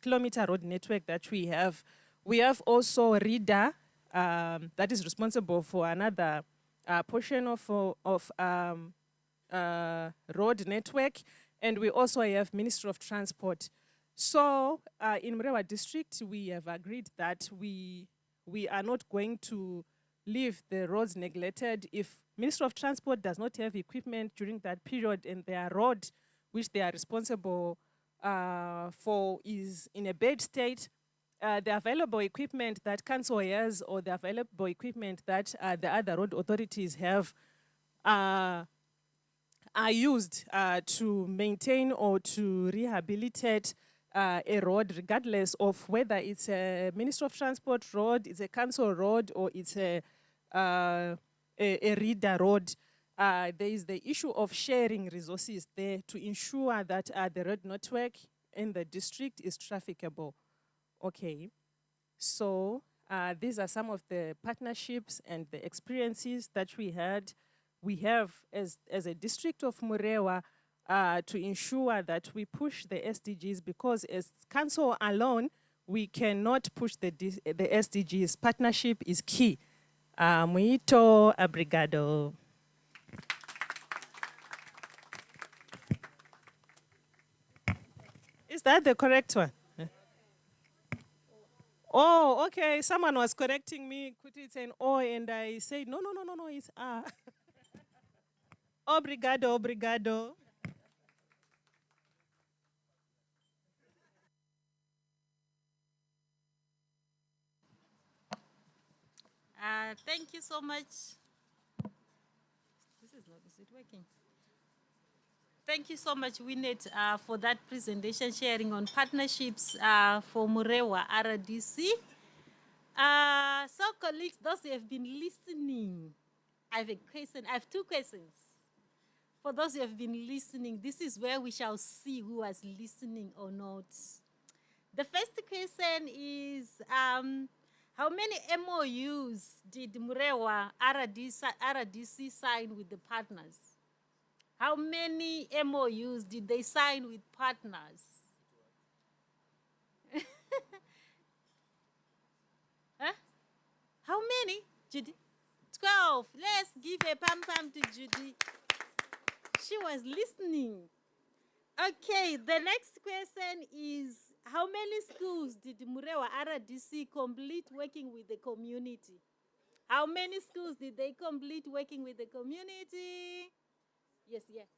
kilometer road network that we have. We have also RIDA, that is responsible for another portion of road network, and we also have Ministry of Transport. So in Murewa district, we have agreed that we are not going to leave the roads neglected. If Ministry of Transport does not have equipment during that period and their road, which they are responsible for, is in a bad state, the available equipment that council has or the available equipment that the other road authorities have are used to maintain or to rehabilitate a road, regardless of whether it's a Ministry of Transport road, it's a council road, or it's a RIDA road. There is the issue of sharing resources there to ensure that the road network in the district is trafficable. Okay, so these are some of the partnerships and the experiences that we have as a district of Murewa to ensure that we push the SDGs, because as council alone, we cannot push the SDGs. Partnership is key. Muito obrigado. Is that the correct one? Oh, okay. Someone was correcting me. Could it say O? And I said, no, it's A. Obrigado, obrigado. Thank you so much. Is it working? Thank you so much, Winnet, for that presentation sharing on partnerships for Murewa RDC. So, colleagues, those who have been listening, I have two questions. For those who have been listening, this is where we shall see who was listening or not. The first question is, how many MOUs did Murewa RDC sign with the partners? How many MOUs did they sign with partners? Huh? How many, Judy? 12. Let's give a pam-pam to Judy. She was listening. Okay, the next question is, how many schools did Murewa RDC complete working with the community? How many schools did they complete working with the community? Yes, yeah.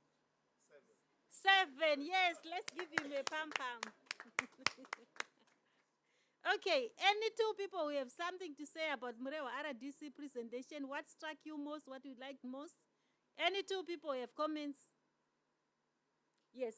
7. Yes, let's give him a pam-pam. Okay, any two people who have something to say about Murewa RDC presentation? What struck you most? What you liked most? Any two people who have comments? Yes.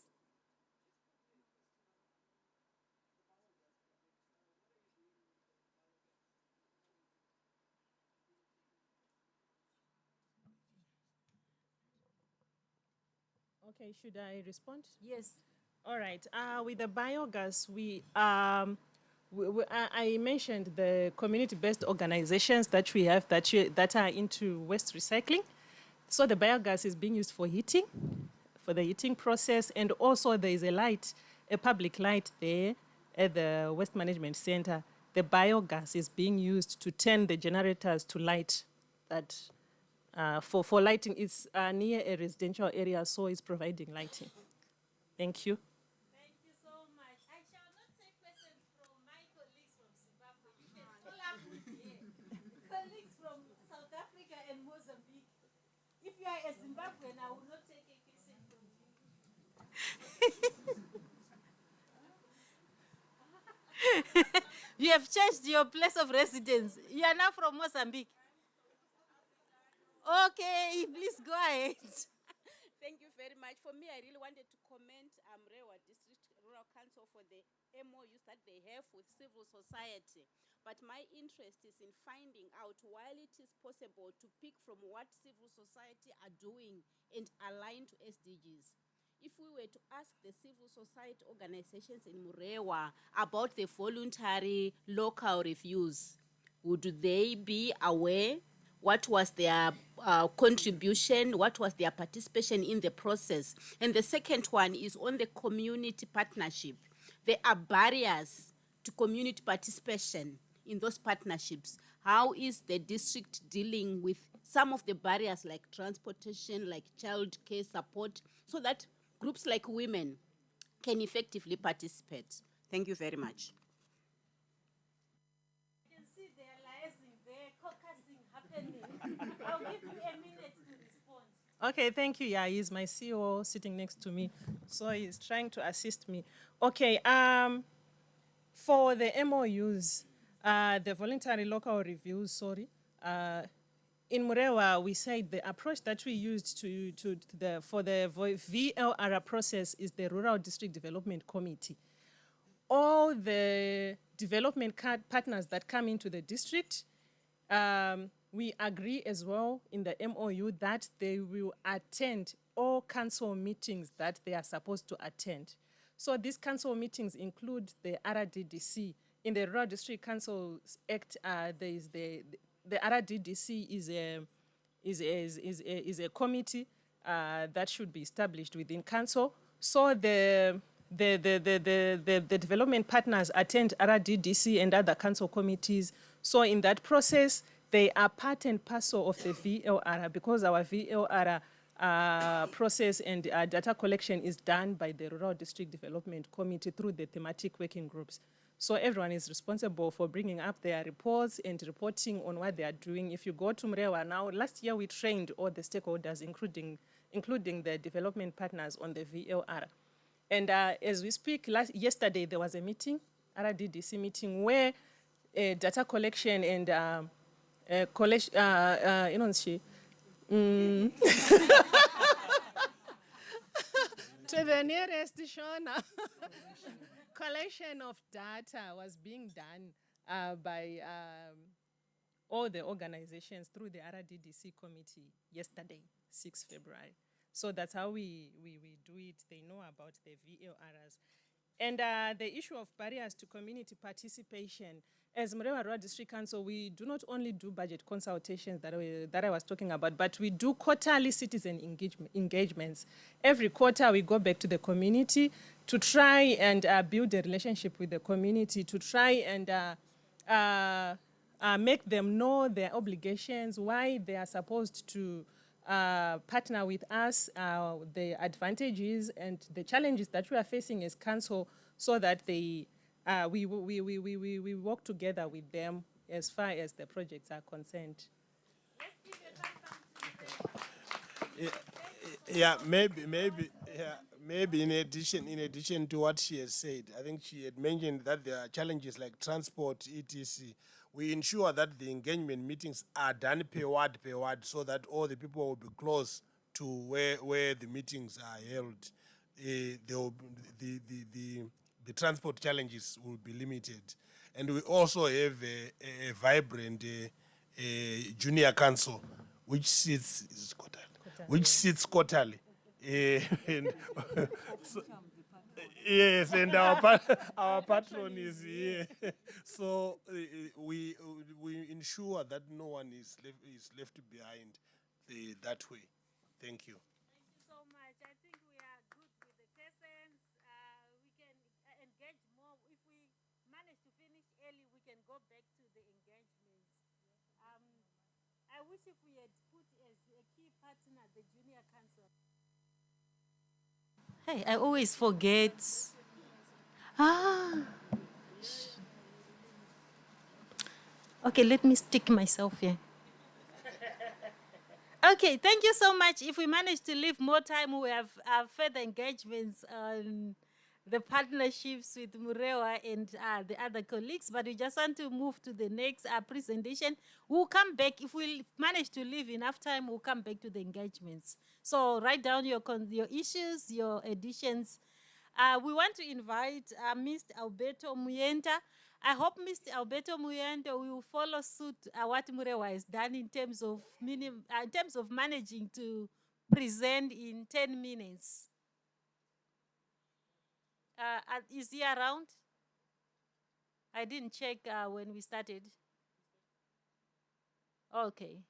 Okay, should I respond? Yes. All right. With the biogas, I mentioned the community-based organizations that we have that are into waste recycling. So the biogas is being used for heating, for the heating process, and also there is a public light there at the Waste Management Center. The biogas is being used to turn the generators to light that. For lighting, it's near a residential area, so it's providing lighting. Thank you. Thank you so much. I shall not take questions from my colleagues from Zimbabwe. You can follow up with colleagues from South Africa and Mozambique. If you are a Zimbabwean, I will not take a question from you. You have changed your place of residence. You are now from Mozambique. Okay, please go ahead. Thank you very much. For me, I really wanted to commend Murewa District Rural Council for the MOUs that they have with civil society. But my interest is in finding out, while it is possible to pick from what civil society are doing and align to SDGs, if we were to ask the civil society organizations in Murewa about the voluntary local reviews, would they be aware? What was their contribution? What was their participation in the process? And the second one is on the community partnership. there are barriers to community participation in those partnerships. How is the district dealing with some of the barriers like transportation, like child care support, so that groups like women can effectively participate? Thank you very much. You can see they are liaising there, caucusing happening. I'll give you a minute to respond. Okay, thank you. Yeah, he's my CEO sitting next to me, so he's trying to assist me. Okay, for the MOUs, the voluntary local reviews, in Murewa, we said the approach that we used for the VLR process is the Rural District Development Committee. All the development partners that come into the district, we agree as well in the MOU that they will attend all council meetings that they are supposed to attend. So these council meetings include the RDDC. In the Rural District Councils Act, there is the RDDC is a committee that should be established within council. So the development partners attend RDDC and other council committees. So in that process, they are part and parcel of the VLR, because our VLR process and data collection is done by the Rural District Development Committee through the thematic working groups. So everyone is responsible for bringing up their reports and reporting on what they are doing. If you go to Murewa now, last year we trained all the stakeholders, including the development partners on the VLR. And as we speak, yesterday there was a meeting, RDDC meeting, where data collection and to the nearest Shona. Collection of data was being done by all the organizations through the RDDC committee yesterday, 6 February. So that's how we do it. They know about the VLRs. And the issue of barriers to community participation. As Murewa Rural District Council, we do not only do budget consultations that I was talking about, but we do quarterly citizen engagements. Every quarter, we go back to the community to try and build a relationship with the community, to try and make them know their obligations, why they are supposed to partner with us, the advantages and the challenges that we are facing as council, so that we work together with them as far as the projects are concerned. Maybe in addition to what she has said, I think she had mentioned that there are challenges like transport, etc. We ensure that the engagement meetings are done per ward, so that all the people will be close to where the meetings are held. The transport challenges will be limited. And we also have a vibrant junior council, which sits quarterly. And yes, and our patron is here. So we ensure that no one is left behind that way. Thank you. Thank you so much. I think we are good with the persons. We can engage more. If we manage to finish early, we can go back to the engagements. I wish if we had put as a key partner the junior council. Hey, I always forget. Okay, let me stick myself here. Okay, thank you so much. If we manage to leave more time, we have further engagements on the partnerships with Murewa and the other colleagues, but we just want to move to the next presentation. We'll come back. If we manage to leave enough time, we'll come back to the engagements. So write down your issues, your additions. We want to invite Mr. Alberto Muyenta. I hope Mr. Alberto Muyenta will follow suit what Murewa has done in terms of managing to present in 10 minutes. Is he around? I didn't check when we started. Okay.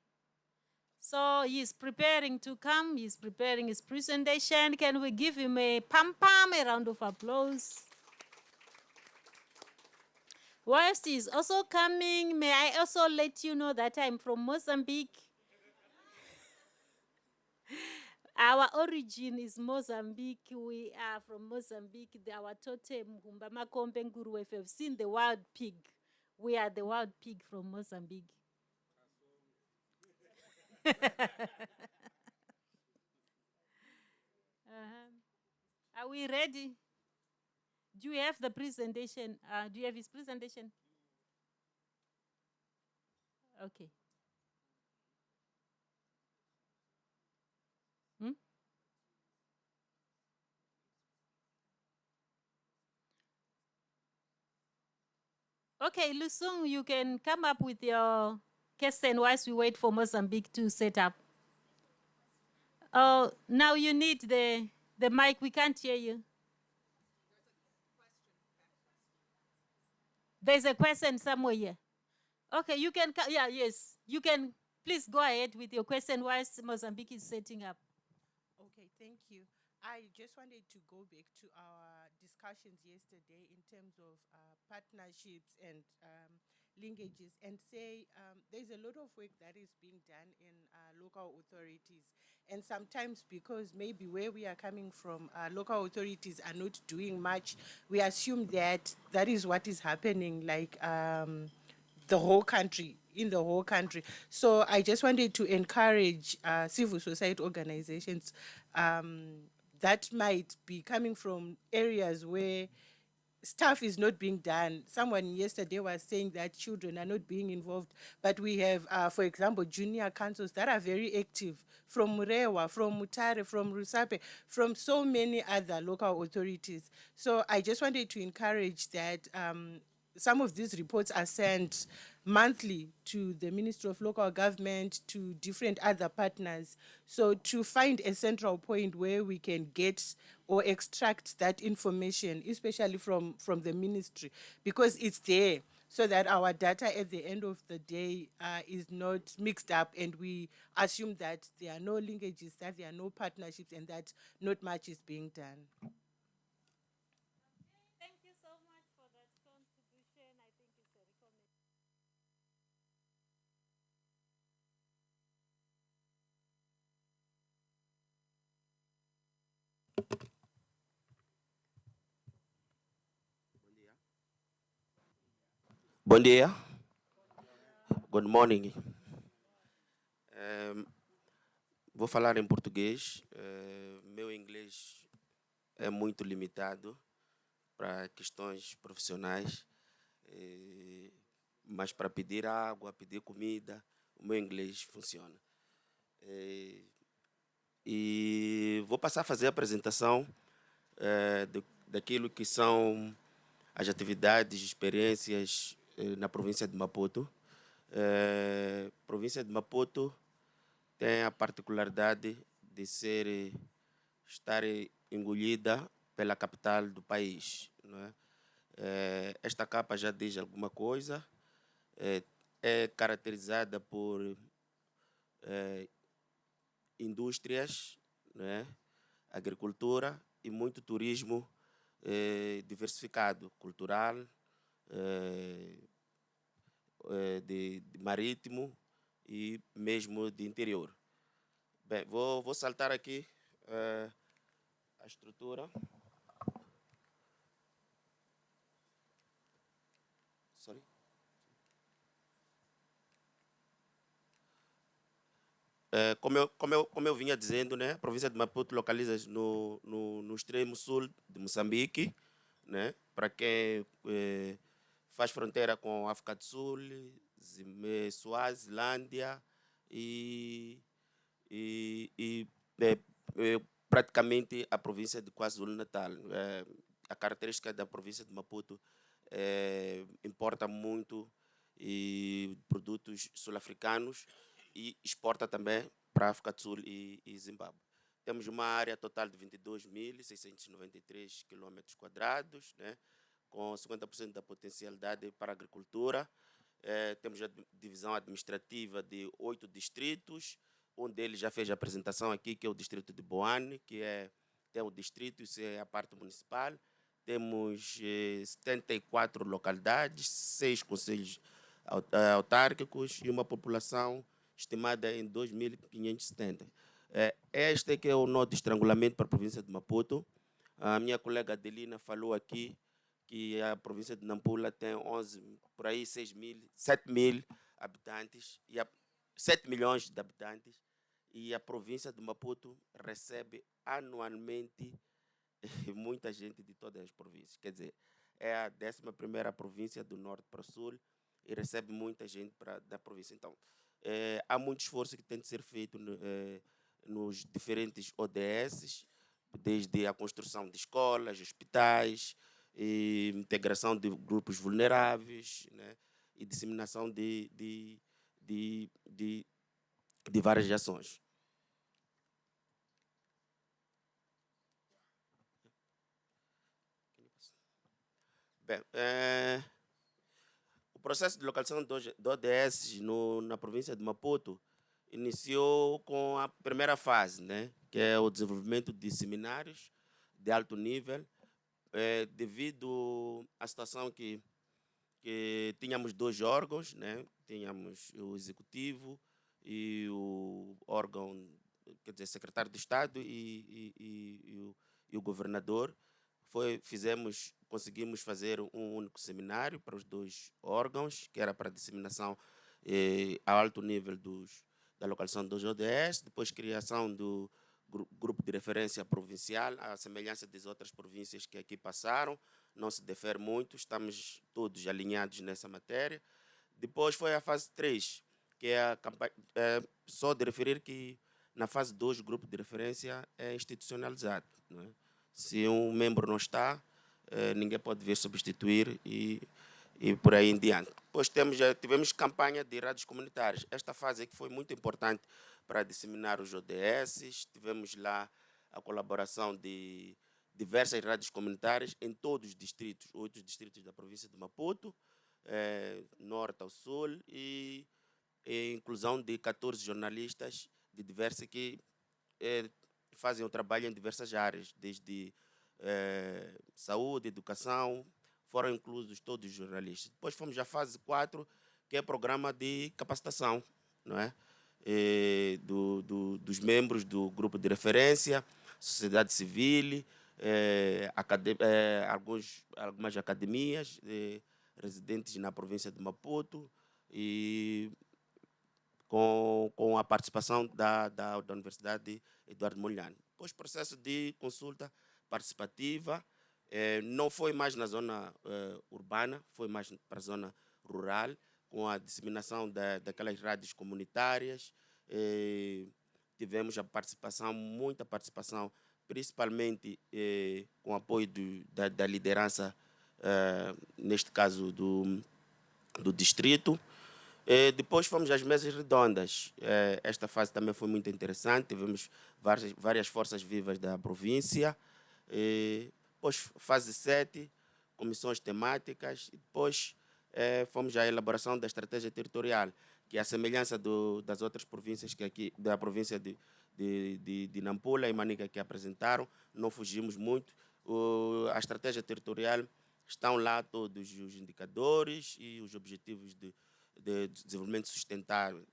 So he's preparing to come. He's preparing his presentation. Can we give him a pam-pam, a round of applause? Whilst he's also coming, may I also let you know that I'm from Mozambique. Our origin is Mozambique. We are from Mozambique. Our totem, Humbamakombe Nguruwe. If you've seen the wild pig, we are the wild pig from Mozambique. Are we ready? Do you have the presentation? Do you have his presentation? Okay. Hmm? Okay, Lusung, you can come up with your question whilst we wait for Mozambique to set up. Oh, now you need the mic. We can't hear you. There's a question somewhere here. Okay, you can, yeah, yes. You can, please go ahead with your question whilst Mozambique is setting up. Okay, thank you. I just wanted to go back to our discussions yesterday in terms of partnerships and linkages and say there's a lot of work that is being done in local authorities. And sometimes because maybe where we are coming from, local authorities are not doing much, we assume that that is what is happening, like the whole country, in the whole country. So I just wanted to encourage civil society organizations that might be coming from areas where stuff is not being done. Someone yesterday was saying that children are not being involved, but we have, for example, junior councils that are very active from Murewa, from Mutare, from Rusape, from so many other local authorities. So I just wanted to encourage that some of these reports are sent monthly to the Ministry of Local Government, to different other partners. So to find a central point where we can get or extract that information, especially from the ministry, because it's there, so that our data at the end of the day is not mixed up and we assume that there are no linkages, that there are no partnerships, and that not much is being done. Thank you so much for that contribution. I think it's a recommendation. Bom dia. Good morning. Vou falar em português. Meu inglês é muito limitado para questões profissionais, mas para pedir água, pedir comida, o meu inglês funciona. E vou passar a fazer a apresentação daquilo que são as atividades, experiências na província de Maputo. A província de Maputo tem a particularidade de estar engolida pela capital do país, não é? Esta capa já diz alguma coisa, é caracterizada por indústrias, não é? Agricultura e muito turismo diversificado, cultural, de marítimo e mesmo de interior. Bem, vou saltar aqui a estrutura. Sorry. Como eu vinha dizendo, né, a província de Maputo localiza-se no extremo sul de Moçambique, né, para quem faz fronteira com a África do Sul, Suazilândia e praticamente a província de KwaZulu-Natal. A característica da província de Maputo importa muito produtos sul-africanos e exporta também para a África do Sul e Zimbábue. Temos uma área total de 22.693 km², né, com 50% da potencialidade para a agricultura. Temos a divisão administrativa de 8 distritos. Um deles já fez a apresentação aqui, que é o distrito de Boane, tem o distrito, isso é a parte municipal. temos 74 localidades, 6 conselhos autárquicos e uma população estimada em 2.570. Este é que é o nó de estrangulamento para a província de Maputo. A minha colega Adelina falou aqui que a província de Nampula tem 7 mil habitantes, 7 milhões de habitantes, e a província de Maputo recebe anualmente muita gente de todas as províncias. Quer dizer, é a 11ª província do norte para o sul e recebe muita gente da província. Então, há muito esforço que tem de ser feito nos diferentes ODS, desde a construção de escolas, hospitais, e integração de grupos vulneráveis, né, e disseminação de várias ações. Bem, o processo de localização do ODS na província de Maputo iniciou com a primeira fase, né, que é o desenvolvimento de seminários de alto nível, devido à situação que tínhamos 2 órgãos, né, tínhamos o executivo e o órgão, quer dizer, secretário de Estado e o governador. Conseguimos fazer um único seminário para os 2 órgãos, que era para disseminação a alto nível da localização dos ODS, depois criação do grupo de referência provincial, à semelhança das outras províncias que aqui passaram, não se difere muito, estamos todos alinhados nessa matéria. Depois foi a fase 3, que é a campanha, só de referir que na fase 2 o grupo de referência é institucionalizado, não é? Se um membro não está, ninguém pode vir substituir e por aí em diante. Depois tivemos campanha de rádios comunitárias. Esta fase aqui foi muito importante para disseminar os ODS. Tivemos lá a colaboração de diversas rádios comunitárias em todos os distritos, 8 distritos da província de Maputo, norte ao sul, e inclusão de 14 jornalistas de diversas que fazem o trabalho em diversas áreas, desde saúde, educação, foram inclusos todos os jornalistas. Depois fomos à fase 4, que é o programa de capacitação, não é? Dos membros do grupo de referência, sociedade civil, algumas academias residentes na província de Maputo, e com a participação da Universidade Eduardo Mondlane. Depois, processo de consulta participativa, não foi mais na zona urbana, foi mais para a zona rural, com a disseminação daquelas rádios comunitárias. Tivemos muita participação, principalmente com apoio da liderança, neste caso do distrito. Depois fomos às mesas redondas. Esta fase também foi muito interessante, tivemos várias forças vivas da província. Depois, fase 7, comissões temáticas. E depois fomos à elaboração da estratégia territorial, que é a semelhança das outras províncias, que aqui, da província de Nampula e Manica, que apresentaram. Não fugimos muito. A estratégia territorial, estão lá todos os indicadores e os objetivos de desenvolvimento sustentável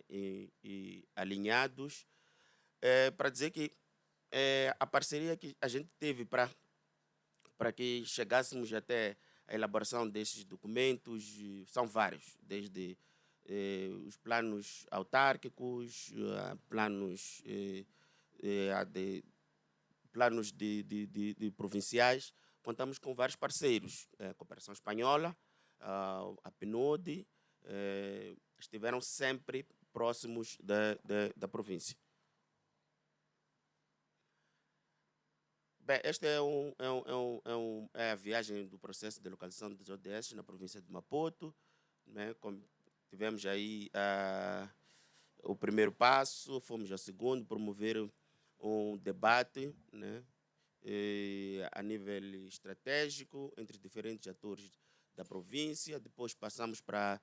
e alinhados, para dizer que a parceria que a gente teve para que chegássemos até a elaboração desses documentos são vários, desde os planos autárquicos, planos de provinciais. Contamos com vários parceiros, a Cooperação Espanhola, a PNUD, estiveram sempre próximos da província. Bem, esta é a viagem do processo de localização dos ODS na província de Maputo, né? Tivemos aí o primeiro passo, fomos ao segundo, promover um debate, né, a nível estratégico entre diferentes atores da província. Depois passamos para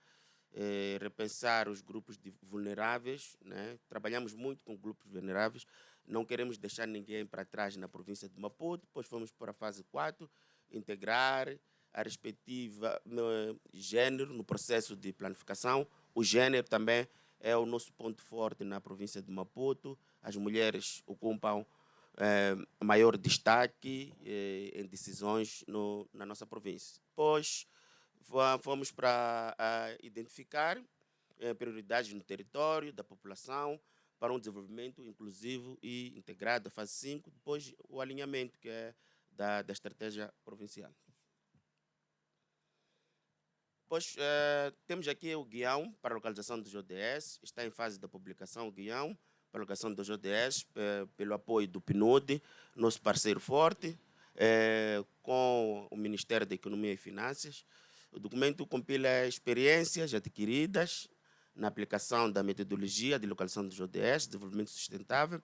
repensar os grupos vulneráveis, né? Trabalhamos muito com grupos vulneráveis, não queremos deixar ninguém para trás na província de Maputo. Depois fomos para a fase 4, integrar a respectiva gênero no processo de planificação. O gênero também é o nosso ponto forte na província de Maputo. As mulheres ocupam maior destaque em decisões na nossa província. Depois, fomos para identificar prioridades no território da população para um desenvolvimento inclusivo e integrado, a fase 5, depois o alinhamento, que é da estratégia provincial. Depois, temos aqui o guião para a localização dos ODS, está em fase da publicação o guião para a localização dos ODS, pelo apoio do PNUD, nosso parceiro forte, com o Ministério da Economia e Finanças. O documento compila experiências adquiridas na aplicação da metodologia de localização dos ODS, desenvolvimento sustentável,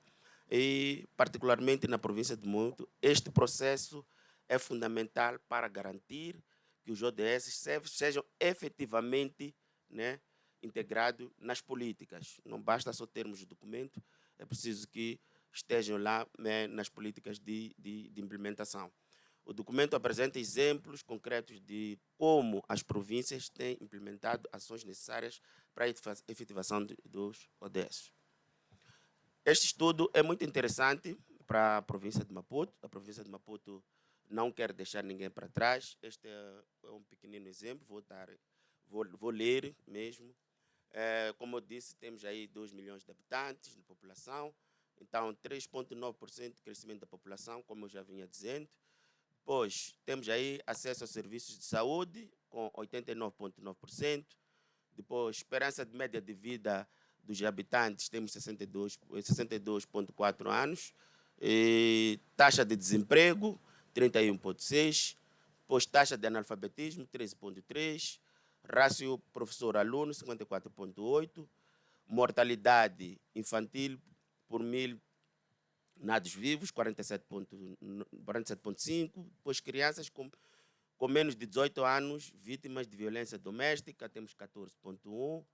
e particularmente na província de Maputo, este processo é fundamental para garantir que os ODS sejam efetivamente, né, integrados nas políticas. Não basta só termos o documento, é preciso que estejam lá, né, nas políticas de implementação. O documento apresenta exemplos concretos de como as províncias têm implementado ações necessárias para a efetivação dos ODS. Este estudo é muito interessante para a província de Maputo. A província de Maputo não quer deixar ninguém para trás. Este é um pequenino exemplo, vou ler mesmo. Como eu disse, temos aí 2 milhões de habitantes de população, então 3,9% de crescimento da população, como eu já vinha dizendo. Depois, temos aí acesso a serviços de saúde, com 89,9%. Depois, esperança de média de vida dos habitantes, temos 62,4 anos. E taxa de desemprego, 31,6%. Depois, taxa de analfabetismo, 13,3%. Rácio professor-aluno, 54,8%. Mortalidade infantil por 1.000 nados vivos, 47,5%. Depois, crianças com menos de 18 anos, vítimas de violência doméstica, temos 14,1%.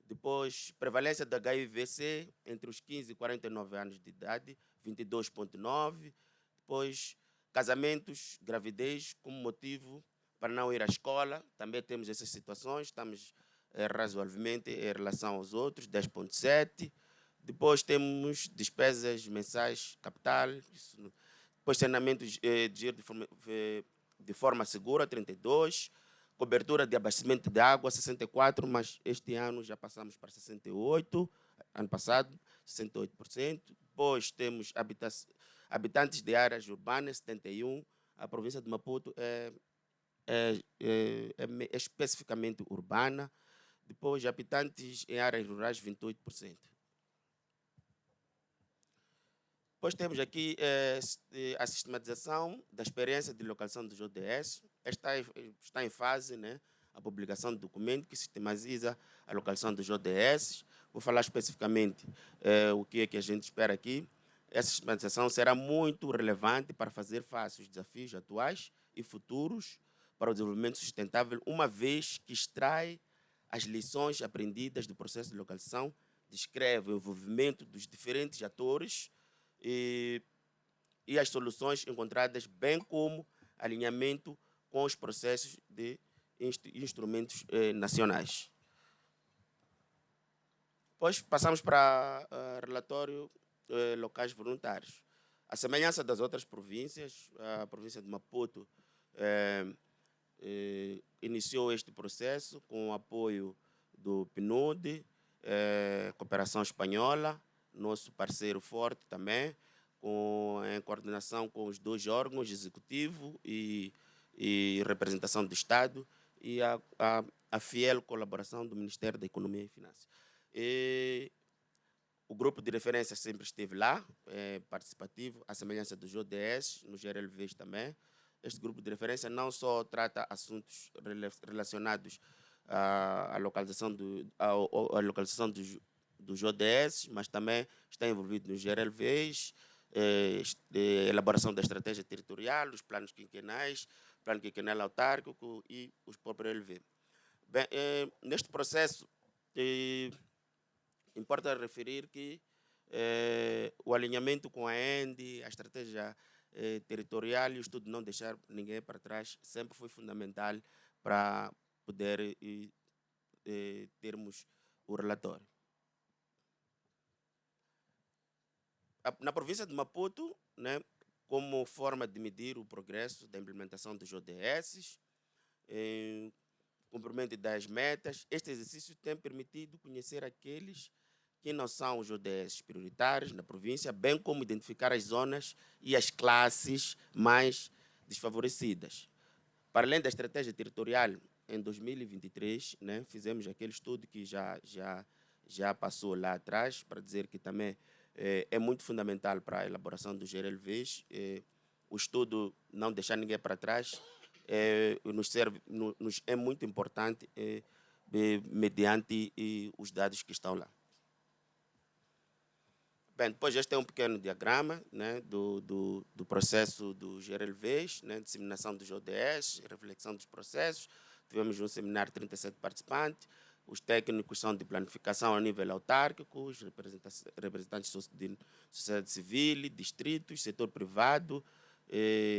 Depois, prevalência da HIV-C entre os 15 e 49 anos de idade, 22,9%. Depois, casamentos, gravidez como motivo para não ir à escola, também temos essas situações, estamos razoavelmente em relação aos outros, 10,7%. Depois temos despesas mensais, capital, depois saneamento de dinheiro de forma segura, 32%, cobertura de abastecimento de água, 64%, mas este ano já passamos para 68%, ano passado, 68%. Depois temos habitantes de áreas urbanas, 71%, a província de Maputo é especificamente urbana. Depois, habitantes em áreas rurais, 28%. Depois temos aqui a sistematização da experiência de localização dos ODS. Está em fase, né, a publicação do documento que sistematiza a localização dos ODS. Vou falar especificamente o que é que a gente espera aqui. Essa sistematização será muito relevante para fazer face aos desafios atuais e futuros para o desenvolvimento sustentável, uma vez que extrai as lições aprendidas do processo de localização, descreve o envolvimento dos diferentes atores e as soluções encontradas, bem como alinhamento com os processos de instrumentos nacionais. Depois passamos para o relatório locais voluntários. A semelhança das outras províncias, a província de Maputo iniciou este processo com o apoio do PNUD, Cooperação Espanhola, nosso parceiro forte também, em coordenação com os 2 órgãos, executivo e representação do Estado, e a fiel colaboração do Ministério da Economia e Finanças. O grupo de referência sempre esteve lá, participativo, à semelhança dos ODS, nos GRLVs também. Este grupo de referência não só trata assuntos relacionados à localização dos ODS, mas também está envolvido nos GRLVs, elaboração da estratégia territorial, os planos quinquenais, plano quinquenal autárquico e os próprios LV. Bem, neste processo, importa referir que o alinhamento com a ENDE, a estratégia territorial e o estudo de não deixar ninguém para trás sempre foi fundamental para poder termos o relatório. Na província de Maputo, né, como forma de medir o progresso da implementação dos ODS, cumprimento das metas, este exercício tem permitido conhecer aqueles que não são os ODS prioritários na província, bem como identificar as zonas e as classes mais desfavorecidas. Para além da estratégia territorial, em 2023, né, fizemos aquele estudo que já passou lá atrás, para dizer que também é muito fundamental para a elaboração dos GRLVs. O estudo não deixar ninguém para trás nos é muito importante mediante os dados que estão lá. Bem, depois este é um pequeno diagrama, né, do processo dos GRLVs, né, disseminação dos ODS, reflexão dos processos. Tivemos um seminário de 37 participantes. Os técnicos são de planificação a nível autárquico, os representantes de sociedade civil, distritos, setor privado,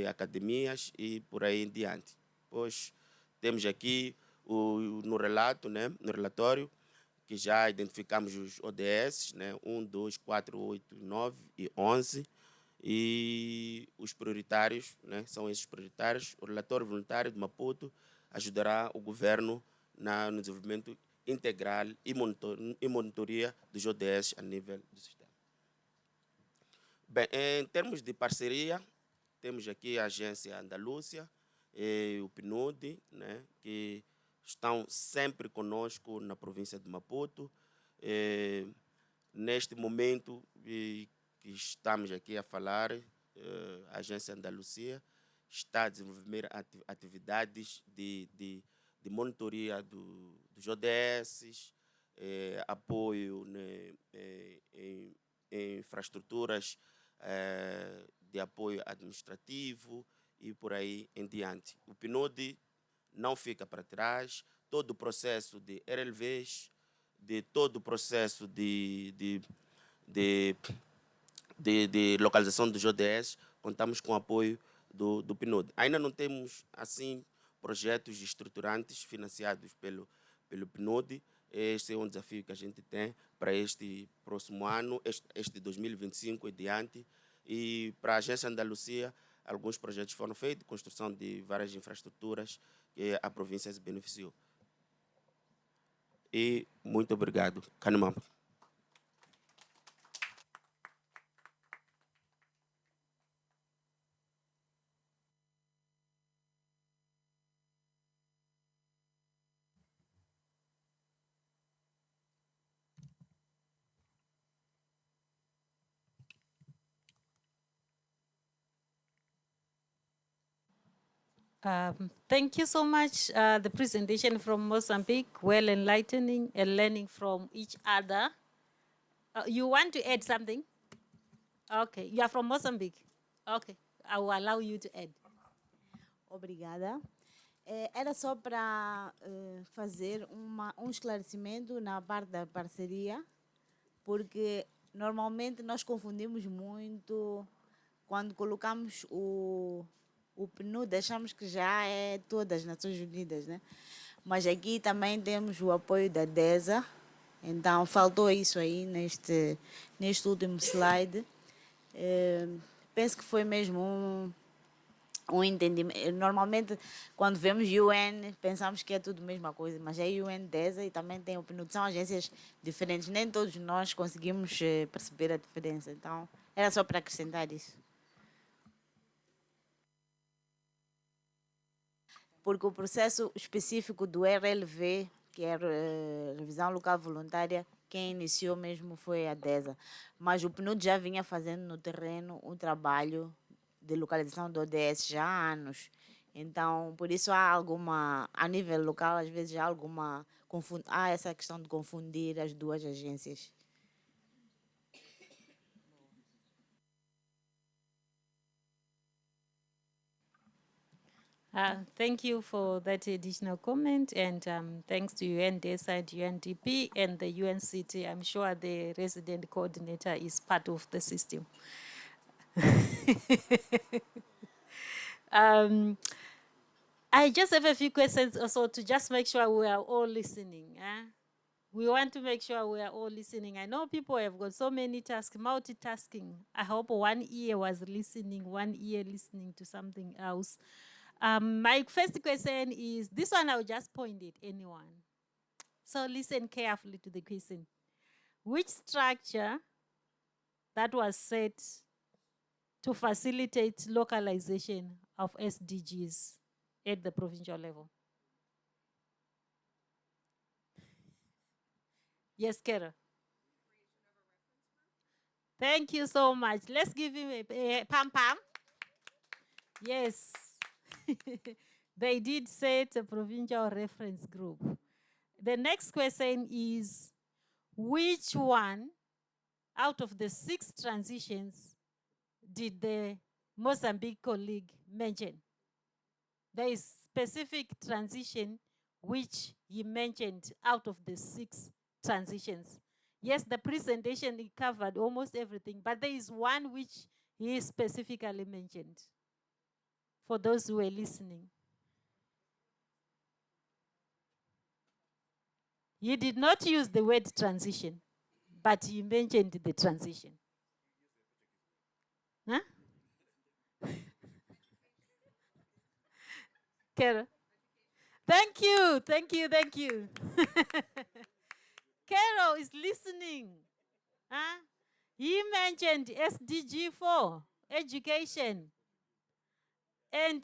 academias e por aí em diante. Depois temos aqui no relato, né, no relatório, que já identificamos os ODS, né, 1, 2, 4, 8, 9 e 11, e os prioritários, né, são esses prioritários. O relatório voluntário de Maputo ajudará o governo no desenvolvimento integral e monitoria dos ODS a nível do sistema. Bem, em termos de parceria, temos aqui a agência Andalúcia e o PNUD, né, que estão sempre conosco na província de Maputo. Neste momento que estamos aqui a falar, a agência Andalúcia está a desenvolver atividades de monitoria dos ODS, apoio, né, em infraestruturas de apoio administrativo e por aí em diante. O PNUD não fica para trás. Todo o processo de RLVs, de todo o processo de localização dos ODS, contamos com o apoio do PNUD. Ainda não temos, assim, projetos estruturantes financiados pelo PNUD. Este é um desafio que a gente tem para este próximo ano, este 2025 e diante. E para a Agência Andalúcia, alguns projetos foram feitos, construção de várias infraestruturas que a província se beneficiou. E muito obrigado. Canimamba. Thank you so much. The presentation from Mozambique, well enlightening and learning from each other. You want to add something? Okay, you are from Mozambique. Okay, I will allow you to add. Obrigada. Era só para fazer um esclarecimento na parte da parceria, porque normalmente nós confundimos muito quando colocamos o PNUD, achamos que já é todas as Nações Unidas, né? Mas aqui também temos o apoio da DESA, então faltou isso aí neste último slide. Penso que foi mesmo um entendimento. Normalmente, quando vemos UN, pensamos que é tudo a mesma coisa, mas é UN, DESA e também tem o PNUD, são agências diferentes, nem todos nós conseguimos perceber a diferença, então era só para acrescentar isso. Porque o processo específico do RLV, que é Revisão Local Voluntária, quem iniciou mesmo foi a DESA. Mas o PNUD já vinha fazendo no terreno um trabalho de localização do ODS já há anos. Então, por isso a nível local, às vezes há essa questão de confundir as duas agências. Thank you for that additional comment, and thanks to UNDESA and UNDP and the UNCT. I'm sure the resident coordinator is part of the system. I just have a few questions also to just make sure we are all listening. We want to make sure we are all listening. I know people have got so many tasks, multitasking. I hope one ear was listening, one ear listening to something else. My first question is, this one I'll just point it, anyone. So listen carefully to the question. Which structure that was set to facilitate localization of SDGs at the provincial level? Yes, Kara. Thank you so much. Let's give him a pam pam. Yes. They did set a provincial reference group. The next question is, which one out of the 6 transitions did the Mozambique colleague mention? There is specific transition which he mentioned out of the 6 transitions. Yes, the presentation covered almost everything, but there is one which he specifically mentioned for those who were listening. He did not use the word transition, but he mentioned the transition. Huh? Carol? Thank you, thank you, thank you. Carol is listening. Huh? He mentioned SDG 4, education. And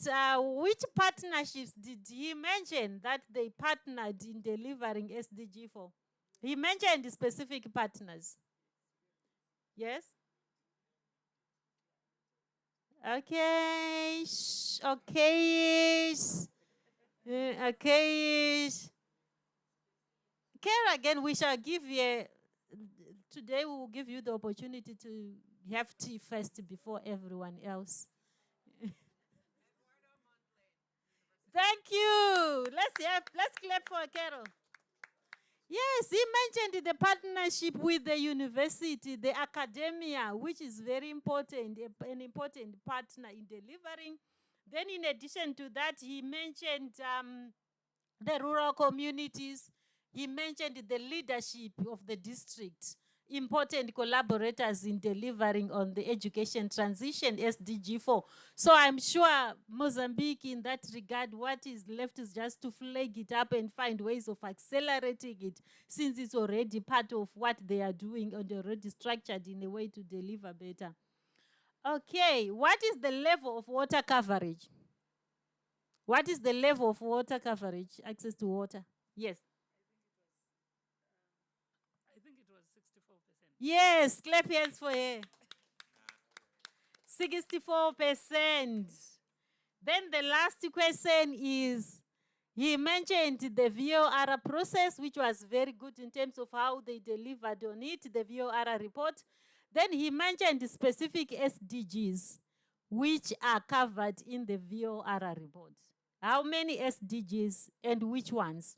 which partnerships did he mention that they partnered in delivering SDG 4? He mentioned specific partners. Yes? Okay. Okay. Okay. Care again, we shall give you, today we will give you the opportunity to have tea first before everyone else. Thank you. Let's clap for Carol. Yes, he mentioned the partnership with the university, the academia, which is very important, an important partner in delivering. Then in addition to that, he mentioned the rural communities. He mentioned the leadership of the district, important collaborators in delivering on the education transition, SDG 4. So I'm sure Mozambique, in that regard, what is left is just to flag it up and find ways of accelerating it, since it's already part of what they are doing and already structured in a way to deliver better. Okay, what is the level of water coverage? What is the level of water coverage, access to water? Yes. I think it was 64%. Yes, clap hands for her. 64%. Then the last question is, he mentioned the VOR process, which was very good in terms of how they delivered on it, the VOR report. Then he mentioned specific SDGs, which are covered in the VOR report. How many SDGs and which ones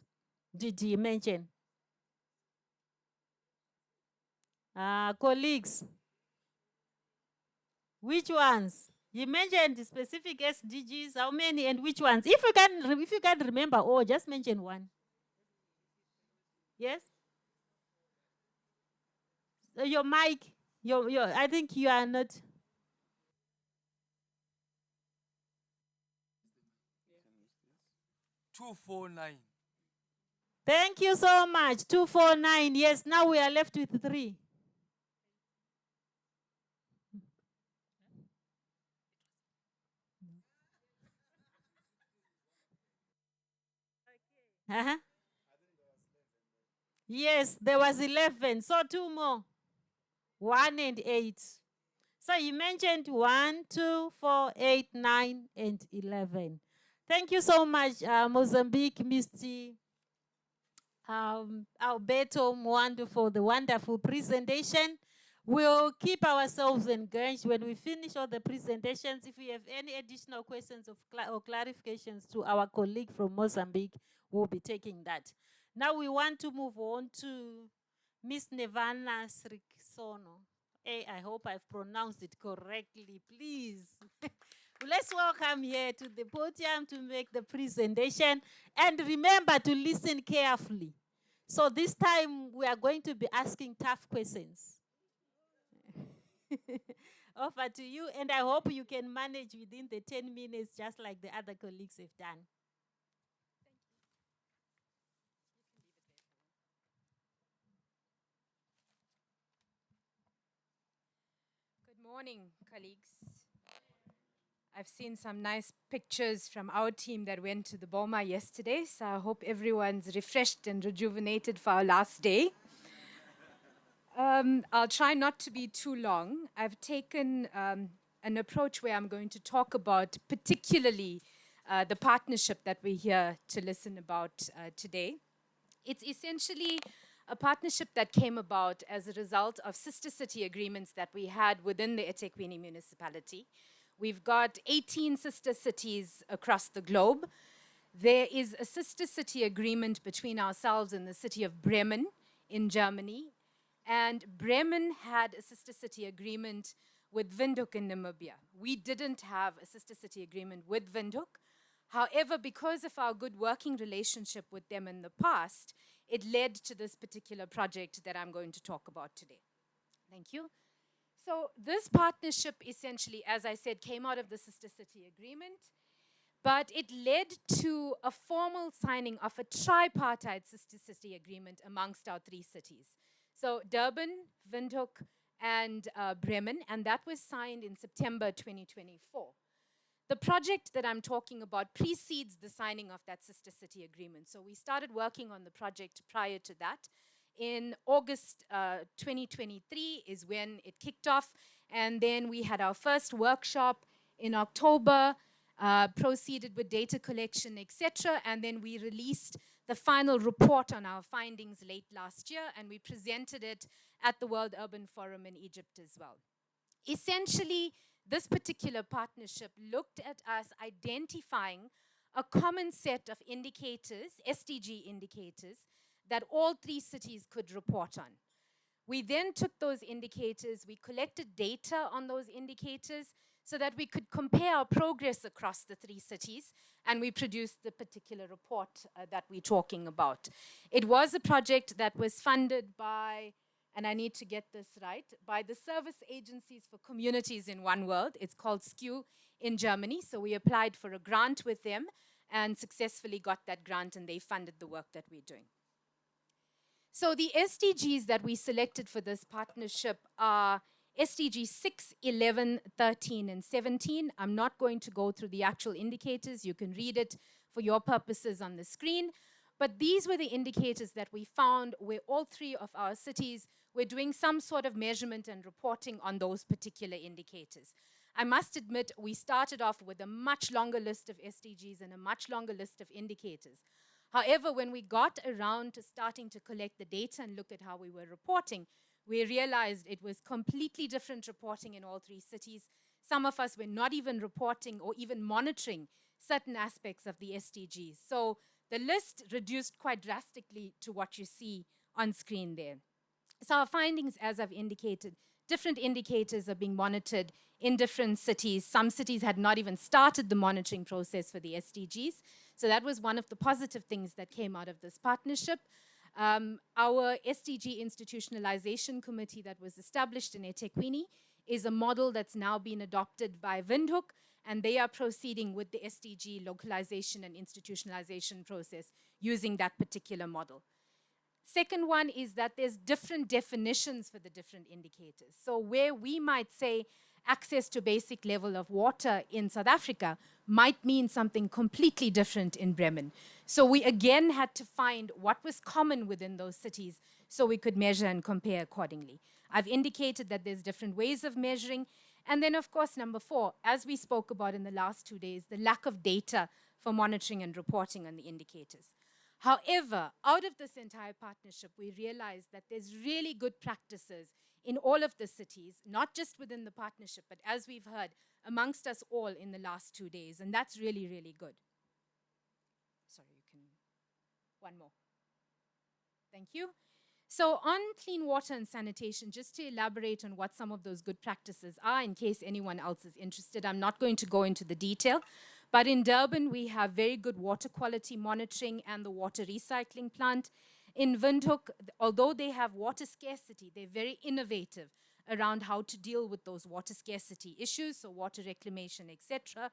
did he mention? Colleagues, which ones? He mentioned the specific SDGs, how many and which ones? If you can remember all, just mention one. Yes? Your mic, I think you are not. 249. Thank you so much. 249. Yes, now we are left with 3. Uh-huh. Yes, there was 11. So 2 more. 1 and 8. So you mentioned 1, 2, 4, 8, 9, and 11. Thank you so much, Mozambique, Mr. Alberto Mwando, for the wonderful presentation. We'll keep ourselves engaged when we finish all the presentations. If we have any additional questions or clarifications to our colleague from Mozambique, we'll be taking that. Now we want to move on to Ms. Nevana Sriksono. Hey, I hope I've pronounced it correctly, please. Let's welcome here to the podium to make the presentation. And remember to listen carefully. So this time we are going to be asking tough questions. Over to you, and I hope you can manage within the 10 minutes just like the other colleagues have done. Good morning, colleagues. I've seen some nice pictures from our team that went to the Boma yesterday, so I hope everyone's refreshed and rejuvenated for our last day. I'll try not to be too long. I've taken an approach where I'm going to talk about particularly the partnership that we're here to listen about today. It's essentially a partnership that came about as a result of sister city agreements that we had within the eThekwini municipality. We've got 18 sister cities across the globe. There is a sister city agreement between ourselves and the city of Bremen in Germany. And Bremen had a sister city agreement with Windhoek in Namibia. We didn't have a sister city agreement with Windhoek. However, because of our good working relationship with them in the past, it led to this particular project that I'm going to talk about today. Thank you. So this partnership essentially, as I said, came out of the Sister City Agreement, but it led to a formal signing of a tripartite Sister City Agreement amongst our three cities. So Durban, Windhoek, and Bremen, and that was signed in September 2024. The project that I'm talking about precedes the signing of that Sister City Agreement. So we started working on the project prior to that. In August 2023 is when it kicked off, and then we had our first workshop in October, proceeded with data collection, etc., and then we released the final report on our findings late last year, and we presented it at the World Urban Forum in Egypt as well. Essentially, this particular partnership looked at us identifying a common set of indicators, SDG indicators, that all three cities could report on. We then took those indicators, we collected data on those indicators so that we could compare our progress across the three cities, and we produced the particular report that we're talking about. It was a project that was funded by, and I need to get this right, by the Service Agencies for Communities in One World. It's called SKU in Germany. So we applied for a grant with them and successfully got that grant, and they funded the work that we're doing. So the SDGs that we selected for this partnership are SDG 6, 11, 13, and 17. I'm not going to go through the actual indicators. You can read it for your purposes on the screen. But these were the indicators that we found where all three of our cities were doing some sort of measurement and reporting on those particular indicators. I must admit, we started off with a much longer list of SDGs and a much longer list of indicators. However, when we got around to starting to collect the data and look at how we were reporting, we realized it was completely different reporting in all three cities. Some of us were not even reporting or even monitoring certain aspects of the SDGs. So the list reduced quite drastically to what you see on screen there. So our findings, as I've indicated, different indicators are being monitored in different cities. Some cities had not even started the monitoring process for the SDGs. So that was one of the positive things that came out of this partnership. Our SDG institutionalization committee that was established in eThekwini is a model that's now been adopted by Windhoek, and they are proceeding with the SDG localization and institutionalization process using that particular model. Second one is that there's different definitions for the different indicators. So where we might say access to basic level of water in South Africa might mean something completely different in Bremen. So we again had to find what was common within those cities so we could measure and compare accordingly. I've indicated that there's different ways of measuring. And then, of course, number 4, as we spoke about in the last 2 days, the lack of data for monitoring and reporting on the indicators. However, out of this entire partnership, we realized that there's really good practices in all of the cities, not just within the partnership, but as we've heard, amongst us all in the last 2 days. And that's really, really good. Sorry, you can, one more. Thank you. So on clean water and sanitation, just to elaborate on what some of those good practices are, in case anyone else is interested, I'm not going to go into the detail, but in Durban, we have very good water quality monitoring and the water recycling plant. In Windhoek, although they have water scarcity, they're very innovative around how to deal with those water scarcity issues, so water reclamation, etc.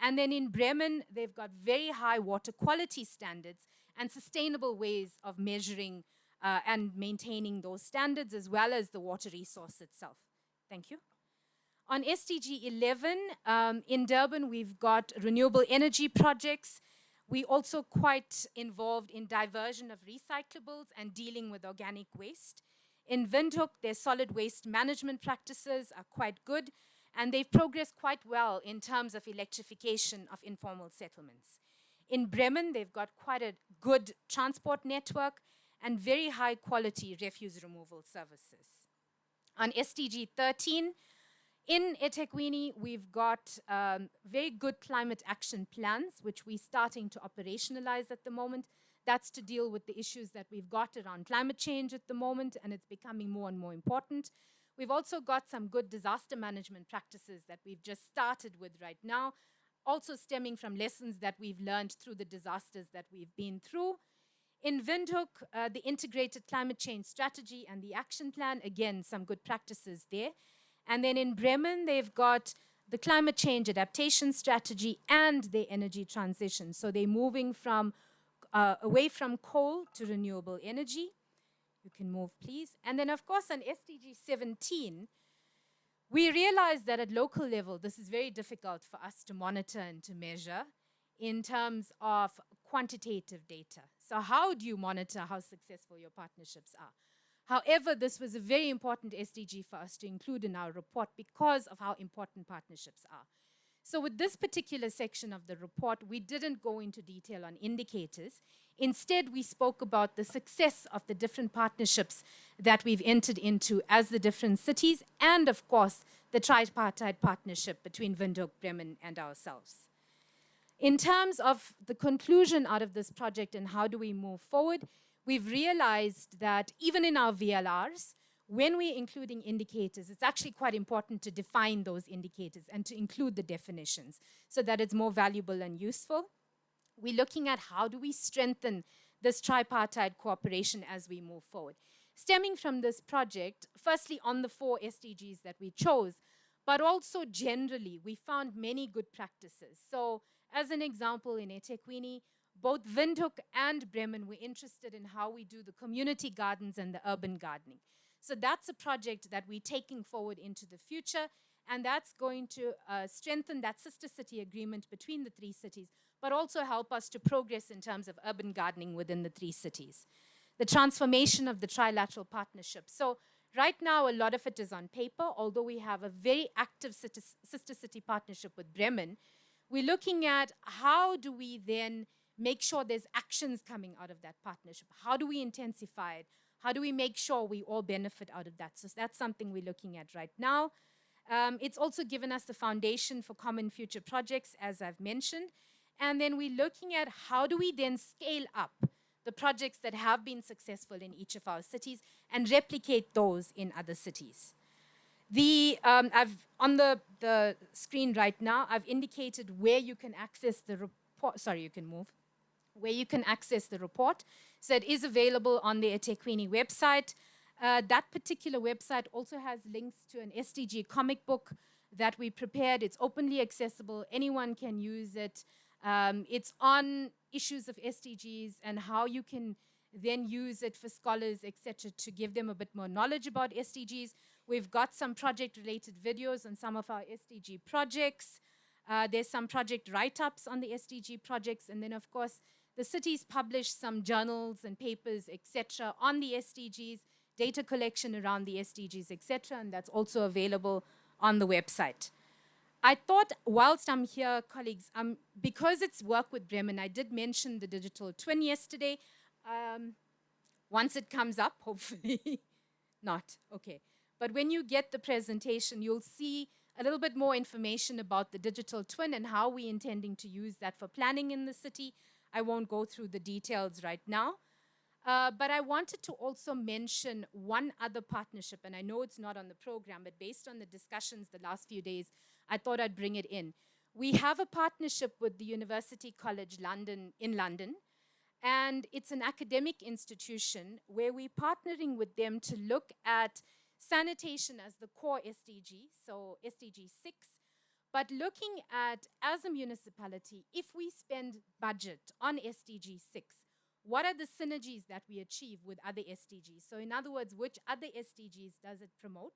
And then in Bremen, they've got very high water quality standards and sustainable ways of measuring and maintaining those standards, as well as the water resource itself. Thank you. On SDG 11, in Durban, we've got renewable energy projects. We also quite involved in diversion of recyclables and dealing with organic waste. In Windhoek, their solid waste management practices are quite good, and they've progressed quite well in terms of electrification of informal settlements. In Bremen, they've got quite a good transport network and very high quality refuse removal services. On SDG 13, in eThekwini, we've got very good climate action plans, which we're starting to operationalize at the moment. That's to deal with the issues that we've got around climate change at the moment, and it's becoming more and more important. We've also got some good disaster management practices that we've just started with right now, also stemming from lessons that we've learned through the disasters that we've been through. In Windhoek, the integrated climate change strategy and the action plan, again, some good practices there. And then in Bremen, they've got the climate change adaptation strategy and the energy transition. So they're moving from away from coal to renewable energy. You can move, please. And then, of course, on SDG 17, we realized that at local level, this is very difficult for us to monitor and to measure in terms of quantitative data. So how do you monitor how successful your partnerships are? However, this was a very important SDG for us to include in our report because of how important partnerships are. So with this particular section of the report, we didn't go into detail on indicators. Instead, we spoke about the success of the different partnerships that we've entered into as the different cities, and of course, the tripartite partnership between Windhoek, Bremen, and ourselves. In terms of the conclusion out of this project and how do we move forward, we've realized that even in our VLRs, when we're including indicators, it's actually quite important to define those indicators and to include the definitions so that it's more valuable and useful. We're looking at how do we strengthen this tripartite cooperation as we move forward. Stemming from this project, firstly on the 4 SDGs that we chose, but also generally, we found many good practices. So as an example, in eThekwini, both Windhoek and Bremen were interested in how we do the community gardens and the urban gardening. So that's a project that we're taking forward into the future, and that's going to strengthen that sister city agreement between the 3 cities, but also help us to progress in terms of urban gardening within the 3 cities. The transformation of the trilateral partnership. So right now, a lot of it is on paper, although we have a very active sister city partnership with Bremen. We're looking at how do we then make sure there's actions coming out of that partnership? How do we intensify it? How do we make sure we all benefit out of that? So that's something we're looking at right now. It's also given us the foundation for common future projects, as I've mentioned. And then we're looking at how do we then scale up the projects that have been successful in each of our cities and replicate those in other cities. On the screen right now, I've indicated where you can access the report. Sorry, you can move. Where you can access the report. So it is available on the eThekwini website. That particular website also has links to an SDG comic book that we prepared. It's openly accessible. Anyone can use it. It's on issues of SDGs and how you can then use it for scholars, etc., to give them a bit more knowledge about SDGs. We've got some project-related videos on some of our SDG projects. There's some project write-ups on the SDG projects. And then, of course, the cities publish some journals and papers, etc., on the SDGs, data collection around the SDGs, etc., and that's also available on the website. I thought, whilst I'm here, colleagues, because it's work with Bremen, I did mention the digital twin yesterday. Once it comes up, hopefully not, okay. But when you get the presentation, you'll see a little bit more information about the digital twin and how we're intending to use that for planning in the city. I won't go through the details right now. But I wanted to also mention one other partnership, and I know it's not on the program, but based on the discussions the last few days, I thought I'd bring it in. We have a partnership with the University College London in London, and it's an academic institution where we're partnering with them to look at sanitation as the core SDG, so SDG 6, but looking at, as a municipality, if we spend budget on SDG 6, what are the synergies that we achieve with other SDGs? So in other words, which other SDGs does it promote?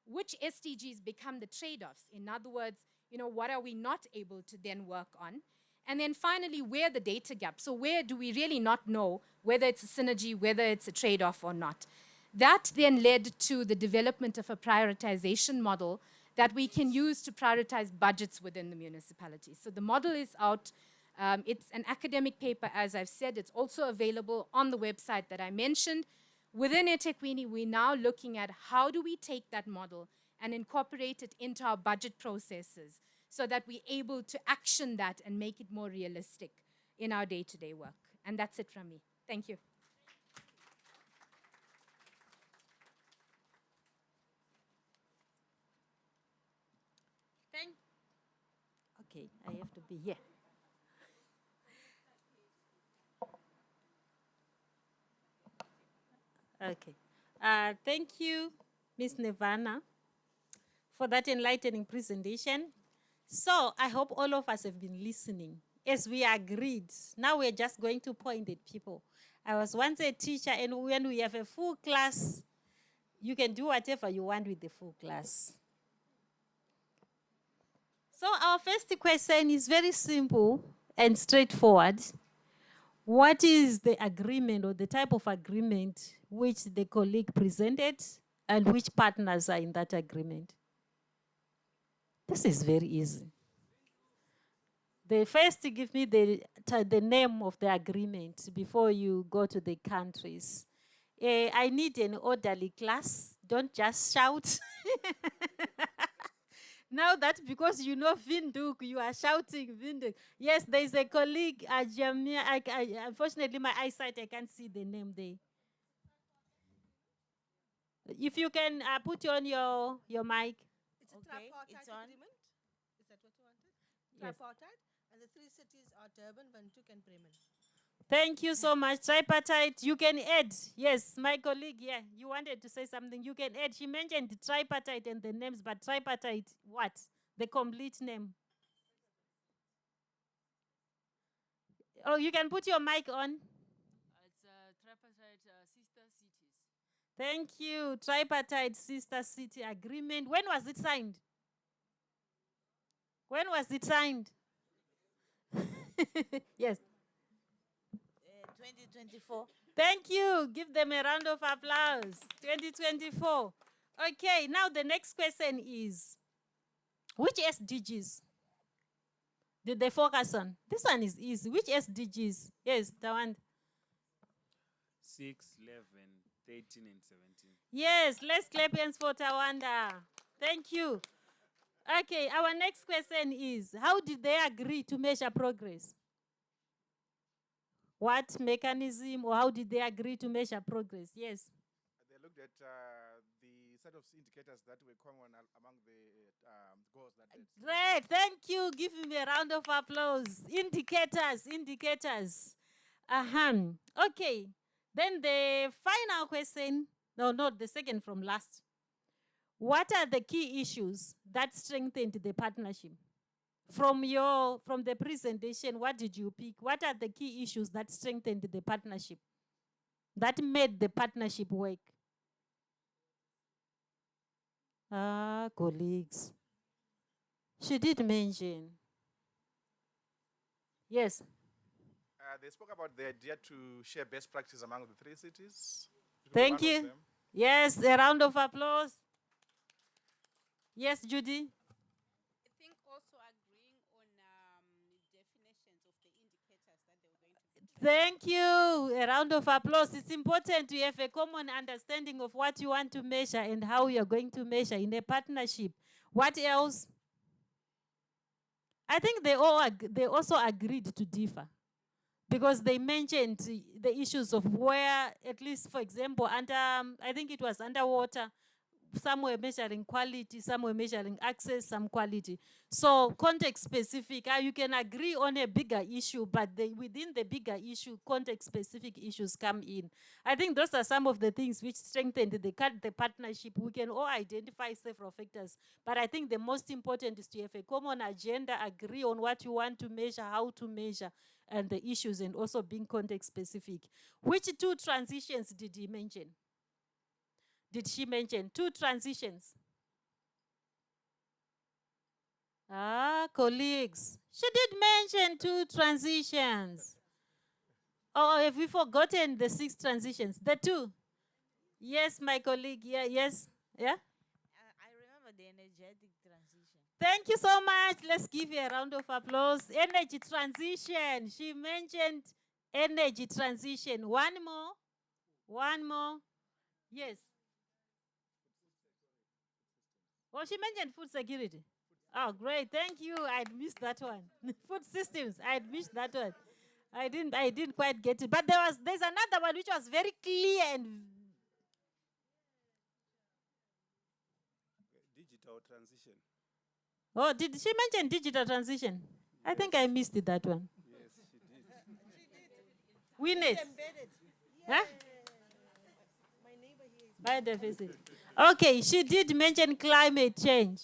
Which SDGs become the trade-offs? In other words, what are we not able to then work on? And then finally, where are the data gaps? So where do we really not know whether it's a synergy, whether it's a trade-off or not? That then led to the development of a prioritization model that we can use to prioritize budgets within the municipality. So the model is out. It's an academic paper, as I've said. It's also available on the website that I mentioned. Within eThekwini, we're now looking at how do we take that model and incorporate it into our budget processes so that we're able to action that and make it more realistic in our day-to-day work. And that's it from me. Thank you. Okay, I have to be here. Okay. Thank you, Ms. Nirvana, for that enlightening presentation. So I hope all of us have been listening. As we agreed, now we're just going to point at people. I was once a teacher, and when we have a full class, you can do whatever you want with the full class. So our first question is very simple and straightforward. What is the agreement or the type of agreement which the colleague presented and which partners are in that agreement? This is very easy. They first give me the name of the agreement before you go to the countries. I need an orderly class. Don't just shout. Now that because you know Vinduk, you are shouting Vinduk. Yes, there is a colleague, Jamia. Unfortunately, my eyesight, I can't see the name there. If you can put on your mic. It's a tripartite agreement. Is that what you wanted? Yes. Tripartite. And the three cities are Durban, Windhoek, and Bremen. Thank you so much. Tripartite, you can add. Yes, my colleague, yeah, you wanted to say something. You can add. She mentioned the tripartite and the names, but tripartite, what? The complete name. Oh, you can put your mic on. It's tripartite sister cities. Thank you. Tripartite sister city agreement. When was it signed? When was it signed? Yes. 2024. Thank you. Give them a round of applause. 2024. Okay, now the next question is, which SDGs did they focus on? This one is easy. Which SDGs? Yes, Tawan. 6, 11, 13, and 17. Yes, let's clap hands for Tawanda. Thank you. Okay, our next question is, how did they agree to measure progress? What mechanism or how did they agree to measure progress? Yes. They looked at the set of indicators that were common among the goals that they Great, thank you. Give me a round of applause. Indicators. Okay, then the final question, no, not the second from last. What are the key issues that strengthened the partnership? From the presentation, what did you pick? What are the key issues that strengthened the partnership, that made the partnership work? Colleagues. She did mention. Yes. they spoke about the idea to share best practice among the three cities. Thank you. Yes, a round of applause. Yes, Judy. I think also agreeing on definitions of the indicators that they were going to be. Thank you. A round of applause. It's important to have a common understanding of what you want to measure and how you're going to measure in a partnership. What else? I think they also agreed to differ. because they mentioned the issues of where, at least for example, under, I think it was underwater, some were measuring quality, some were measuring access, some quality. So context specific, you can agree on a bigger issue, but within the bigger issue, context specific issues come in. I think those are some of the things which strengthened the partnership. We can all identify several factors, but I think the most important is to have a common agenda, agree on what you want to measure, how to measure, and the issues, and also being context specific. Which two transitions did he mention? Did she mention 2 transitions? Colleagues, she did mention 2 transitions. Oh, have we forgotten the 6 transitions? The 2. Yes, my colleague. Yeah, yes. Yeah? I remember the energetic transition. Thank you so much. Let's give you a round of applause. Energy transition. She mentioned energy transition. One more. One more. Yes. Oh, she mentioned food security. Oh, great. Thank you. I'd missed that one. Food systems. I'd missed that one. I didn't quite get it. But there's another one which was very clear and Digital transition. oh, did she mention digital transition? Yes. I think I missed it, that one. Yes, she did. We need. Huh? My neighbor here is Biodiversity. Okay, she did mention climate change.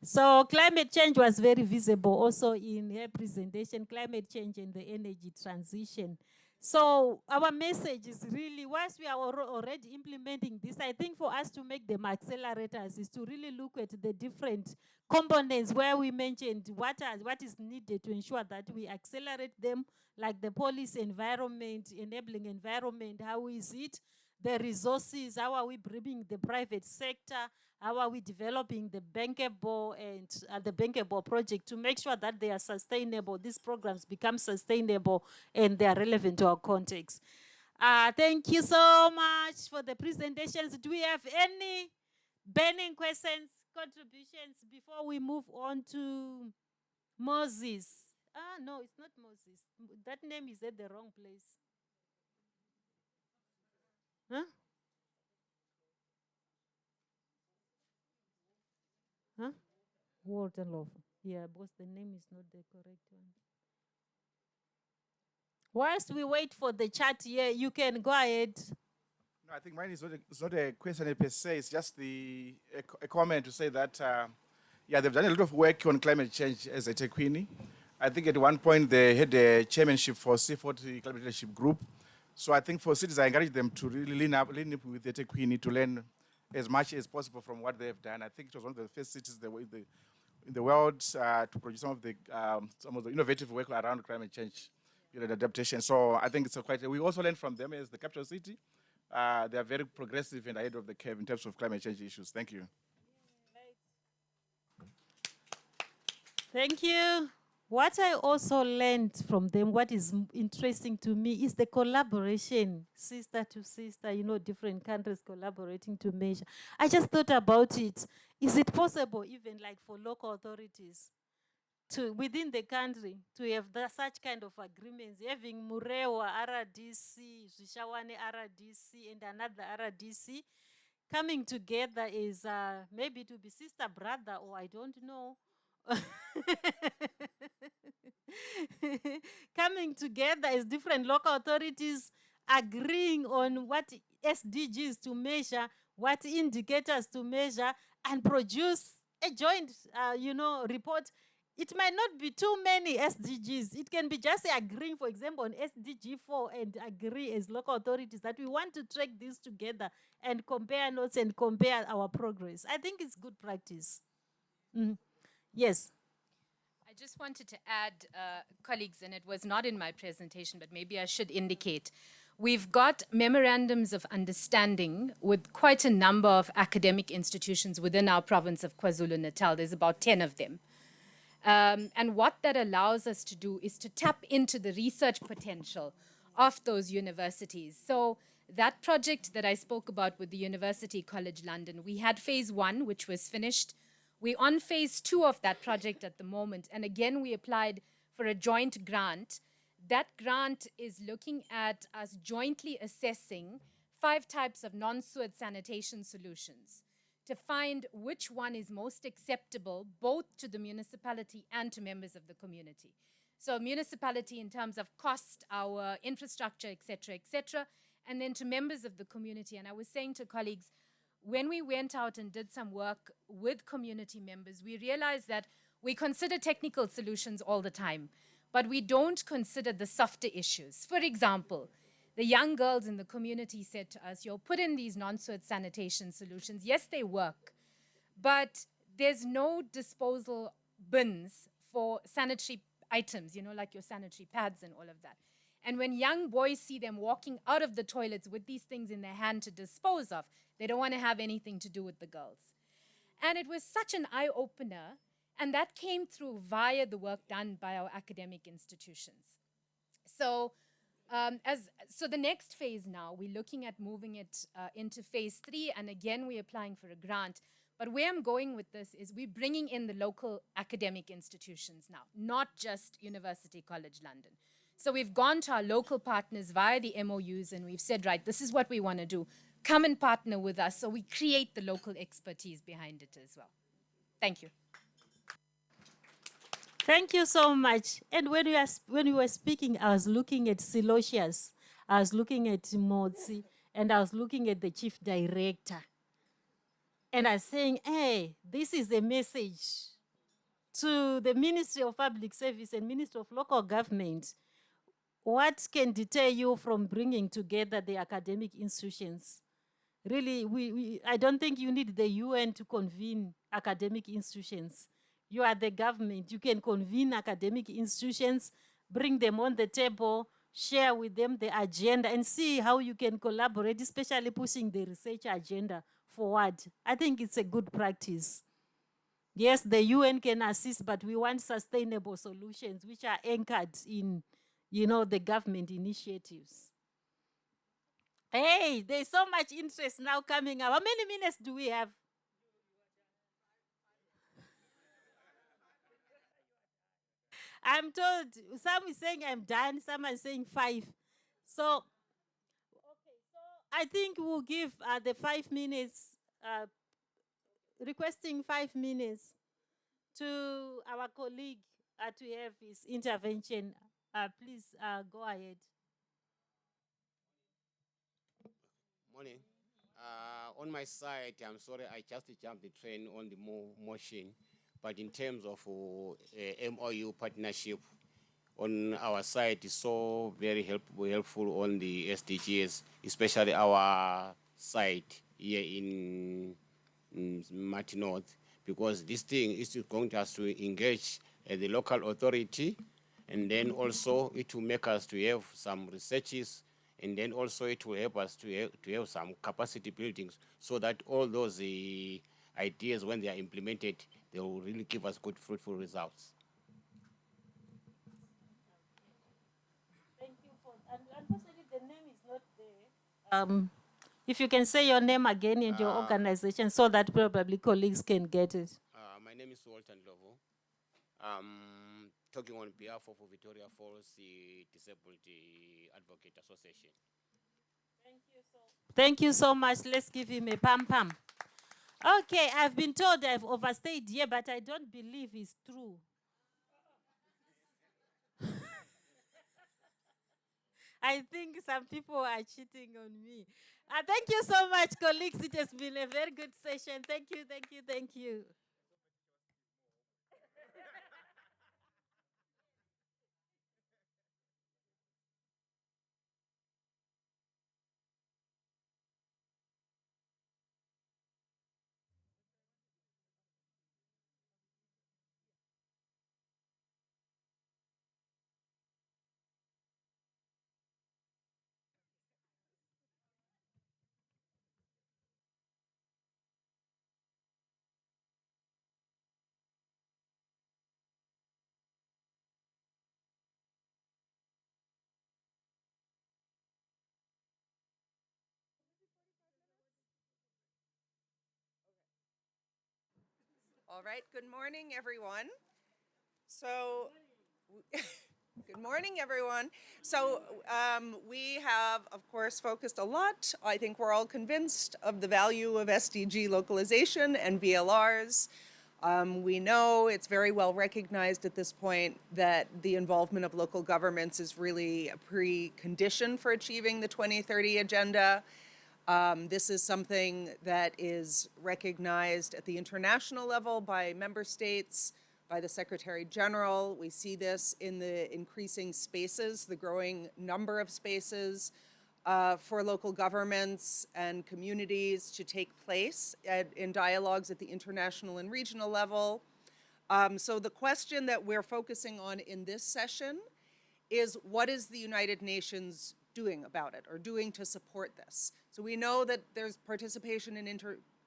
So climate change was very visible also in her presentation, climate change and the energy transition. So our message is really, once we are already implementing this, I think for us to make them accelerators is to really look at the different components where we mentioned what is needed to ensure that we accelerate them, like the policy environment, enabling environment, how is it? The resources, how are we bringing the private sector? How are we developing the bankable and the bankable project to make sure that they are sustainable, these programs become sustainable and they are relevant to our context. Thank you so much for the presentations. Do we have any burning questions, contributions before we move on to Moses? No, it's not Moses. That name is at the wrong place. Huh? Huh? Walter Love. Yeah, because the name is not the correct one. Whilst we wait for the chat here, you can go ahead. No, I think mine is not a question per se. It's just a comment to say that, yeah, they've done a lot of work on climate change as a Tequini. I think at one point they had a chairmanship for C40 Climate Leadership Group. So I think for cities, I encourage them to really lean up with the Tequini to learn as much as possible from what they've done. I think it was one of the first cities in the world to produce some of the innovative work around climate change, adaptation. So I think it's quite. We also learn from them as the capital city. They are very progressive and ahead of the curve in terms of climate change issues. Thank you. Thank you. What I also learned from them, what is interesting to me, is the collaboration, sister to sister, different countries collaborating to measure. I just thought about it. Is it possible, even like for local authorities, within the country, to have such kind of agreements, having Murewa RDC, Zhishawane RDC, and another RDC, coming together is maybe to be sister, brother, or I don't know. Coming together as different local authorities, agreeing on what SDGs to measure, what indicators to measure, and produce a joint, report. It might not be too many SDGs. It can be just agreeing, for example, on SDG 4 and agree as local authorities that we want to track this together and compare notes and compare our progress. I think it's good practice. Yes. I just wanted to add, colleagues, and it was not in my presentation, but maybe I should indicate. We've got memorandums of understanding with quite a number of academic institutions within our province of KwaZulu-Natal. There's about 10 of them. And what that allows us to do is to tap into the research potential of those universities. So that project that I spoke about with the University College London, we had phase 1, which was finished. We're on phase 2 of that project at the moment. And again, we applied for a joint grant. that grant is looking at us jointly assessing 5 types of non-sewage sanitation solutions to find which one is most acceptable both to the municipality and to members of the community. So municipality in terms of cost, our infrastructure, et cetera, and then to members of the community. And I was saying to colleagues, when we went out and did some work with community members, we realized that we consider technical solutions all the time, but we don't consider the softer issues. For example, the young girls in the community said to us, you'll put in these non-sewage sanitation solutions. Yes, they work, but there's no disposal bins for sanitary items, like your sanitary pads and all of that. And when young boys see them walking out of the toilets with these things in their hand to dispose of, they don't want to have anything to do with the girls. And it was such an eye-opener, and that came through via the work done by our academic institutions. So the next phase now, we're looking at moving it into phase 3, and again, we're applying for a grant. But where I'm going with this is we're bringing in the local academic institutions now, not just University College London. So we've gone to our local partners via the MOUs, and we've said, right, this is what we want to do. Come and partner with us so we create the local expertise behind it as well. Thank you. Thank you so much. And when you were speaking, I was looking at Silosius, I was looking at Motsi, and I was looking at the chief director. And I was saying, hey, this is a message to the Ministry of Public Service and Ministry of Local Government. What can deter you from bringing together the academic institutions? Really, I don't think you need the UN to convene academic institutions. You are the government. You can convene academic institutions, bring them on the table, share with them the agenda, and see how you can collaborate, especially pushing the research agenda forward. I think it's a good practice. Yes, the UN can assist, but we want sustainable solutions which are anchored in, the government initiatives. Hey, there's so much interest now coming up. How many minutes do we have? I'm told, some is saying I'm done, some are saying 5. So, I think we'll give the 5 minutes, requesting 5 minutes to our colleague to have his intervention. Please go ahead. Morning. On my side, I'm sorry, I just jumped the train on the motion. But in terms of MOU partnership, on our side is so very helpful on the SDGs, especially our side here in Martin North, because this thing is going to us to engage the local authority, and then also it will make us to have some researches, and then also it will help us to have some capacity buildings, so that all those ideas, when they are implemented, they will really give us good, fruitful results. Thank you unfortunately, the name is not there. If you can say your name again and your organization, so that probably colleagues can get it. My name is Walter Ndlovu. Talking on behalf of Victoria Falls Disabled Advocate Association. Thank you so much. Let's give him a pam-pam. Okay, I've been told I've overstayed here, but I don't believe it's true. I think some people are cheating on me. Thank you so much, colleagues. It has been a very good session. Thank you, thank you, thank you. All right, good morning, everyone. So, Good morning, everyone. So we have, of course, focused a lot. I think we're all convinced of the value of SDG localization and VLRs. We know it's very well recognized at this point that the involvement of local governments is really a precondition for achieving the 2030 agenda. This is something that is recognized at the international level by member states, by the Secretary General. We see this in the increasing spaces, the growing number of spaces for local governments and communities to take place in dialogues at the international and regional level. So the question that we're focusing on in this session is, what is the United Nations doing about it or doing to support this? So we know that there's participation in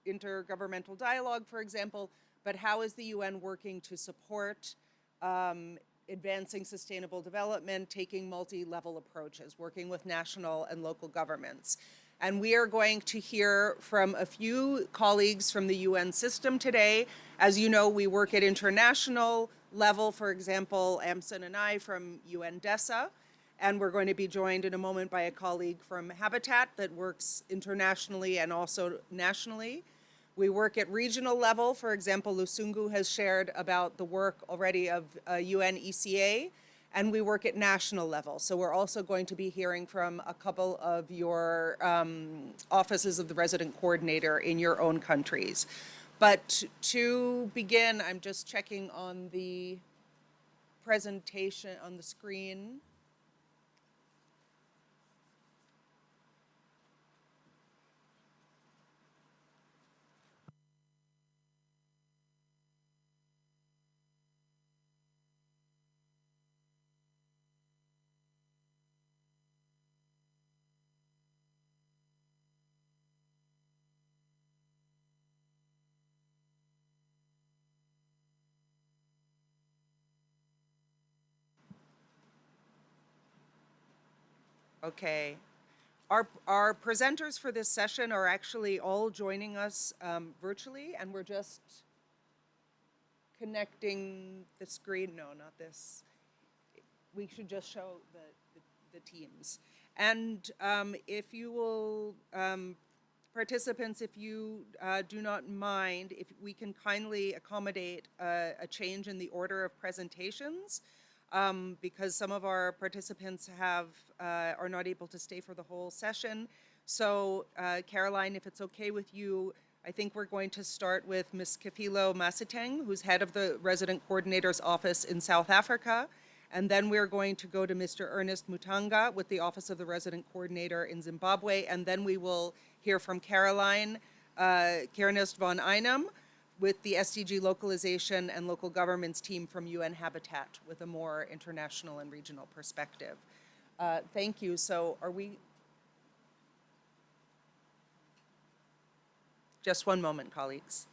intergovernmental dialogue, for example, but how is the UN working to support advancing sustainable development, taking multi-level approaches, working with national and local governments? And we are going to hear from a few colleagues from the UN system today. As you know, we work at international level, for example, Amson and I from UNDESA, and we're going to be joined in a moment by a colleague from Habitat that works internationally and also nationally. We work at regional level. For example, Lusungu has shared about the work already of UNECA, and we work at national level. So we're also going to be hearing from a couple of your offices of the resident coordinator in your own countries. But to begin, I'm just checking on the presentation on the screen. Okay. Our presenters for this session are actually all joining us virtually, and we're just connecting the screen. No, not this. We should just show the teams. And if you will, participants, if you do not mind, if we can kindly accommodate a change in the order of presentations, because some of our participants are not able to stay for the whole session. So Caroline, if it's okay with you, I think we're going to start with Ms. Kefilo Masiteng, who's head of the Resident Coordinator's Office in South Africa. And then we're going to go to Mr. Ernest Mutanga with the Office of the Resident Coordinator in Zimbabwe. And then we will hear from Caroline Kernest von Einem with the SDG Localization and Local Governments team from UN Habitat with a more international and regional perspective. Thank you. So are we? Just one moment, colleagues.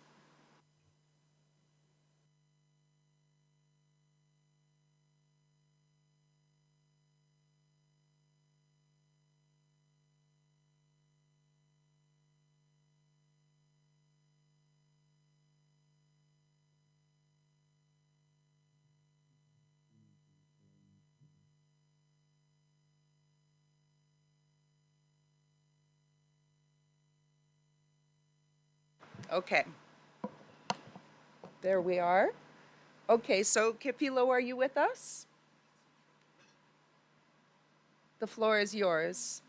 Okay. There we are. Okay, so Kefilo, are you with us? The floor is yours.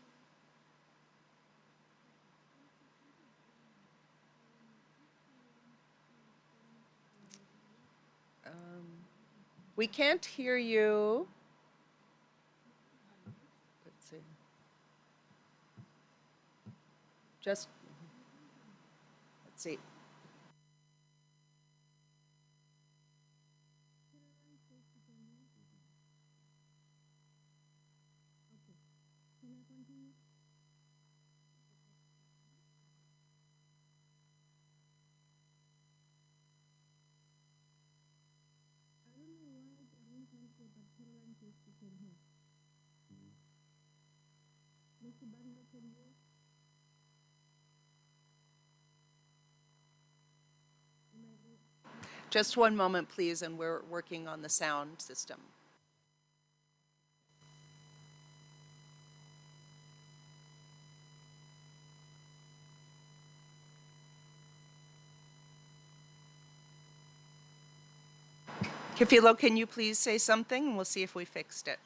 We can't hear you. Let's see. Let's see. Just one moment, please, and we're working on the sound system. Kifilo, can you please say something? And we'll see if we fixed it.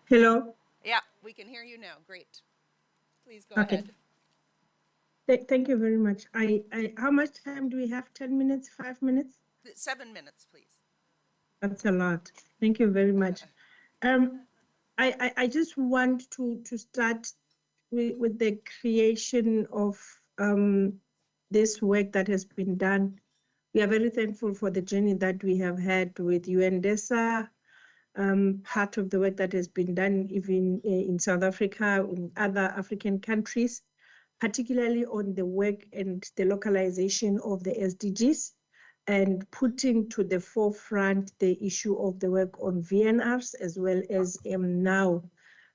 Hello. Yeah, we can hear you now. Great. Please go Okay. ahead. Thank you very much. How much time do we have? 10 minutes, 5 minutes? 7 minutes, please. That's a lot. Thank you very much. I just want to start with the creation of this work that has been done. We are very thankful for the journey that we have had with UNDESA, part of the work that has been done even in South Africa, in other African countries, particularly on the work and the localization of the SDGs, and putting to the forefront the issue of the work on VNRs, as well as now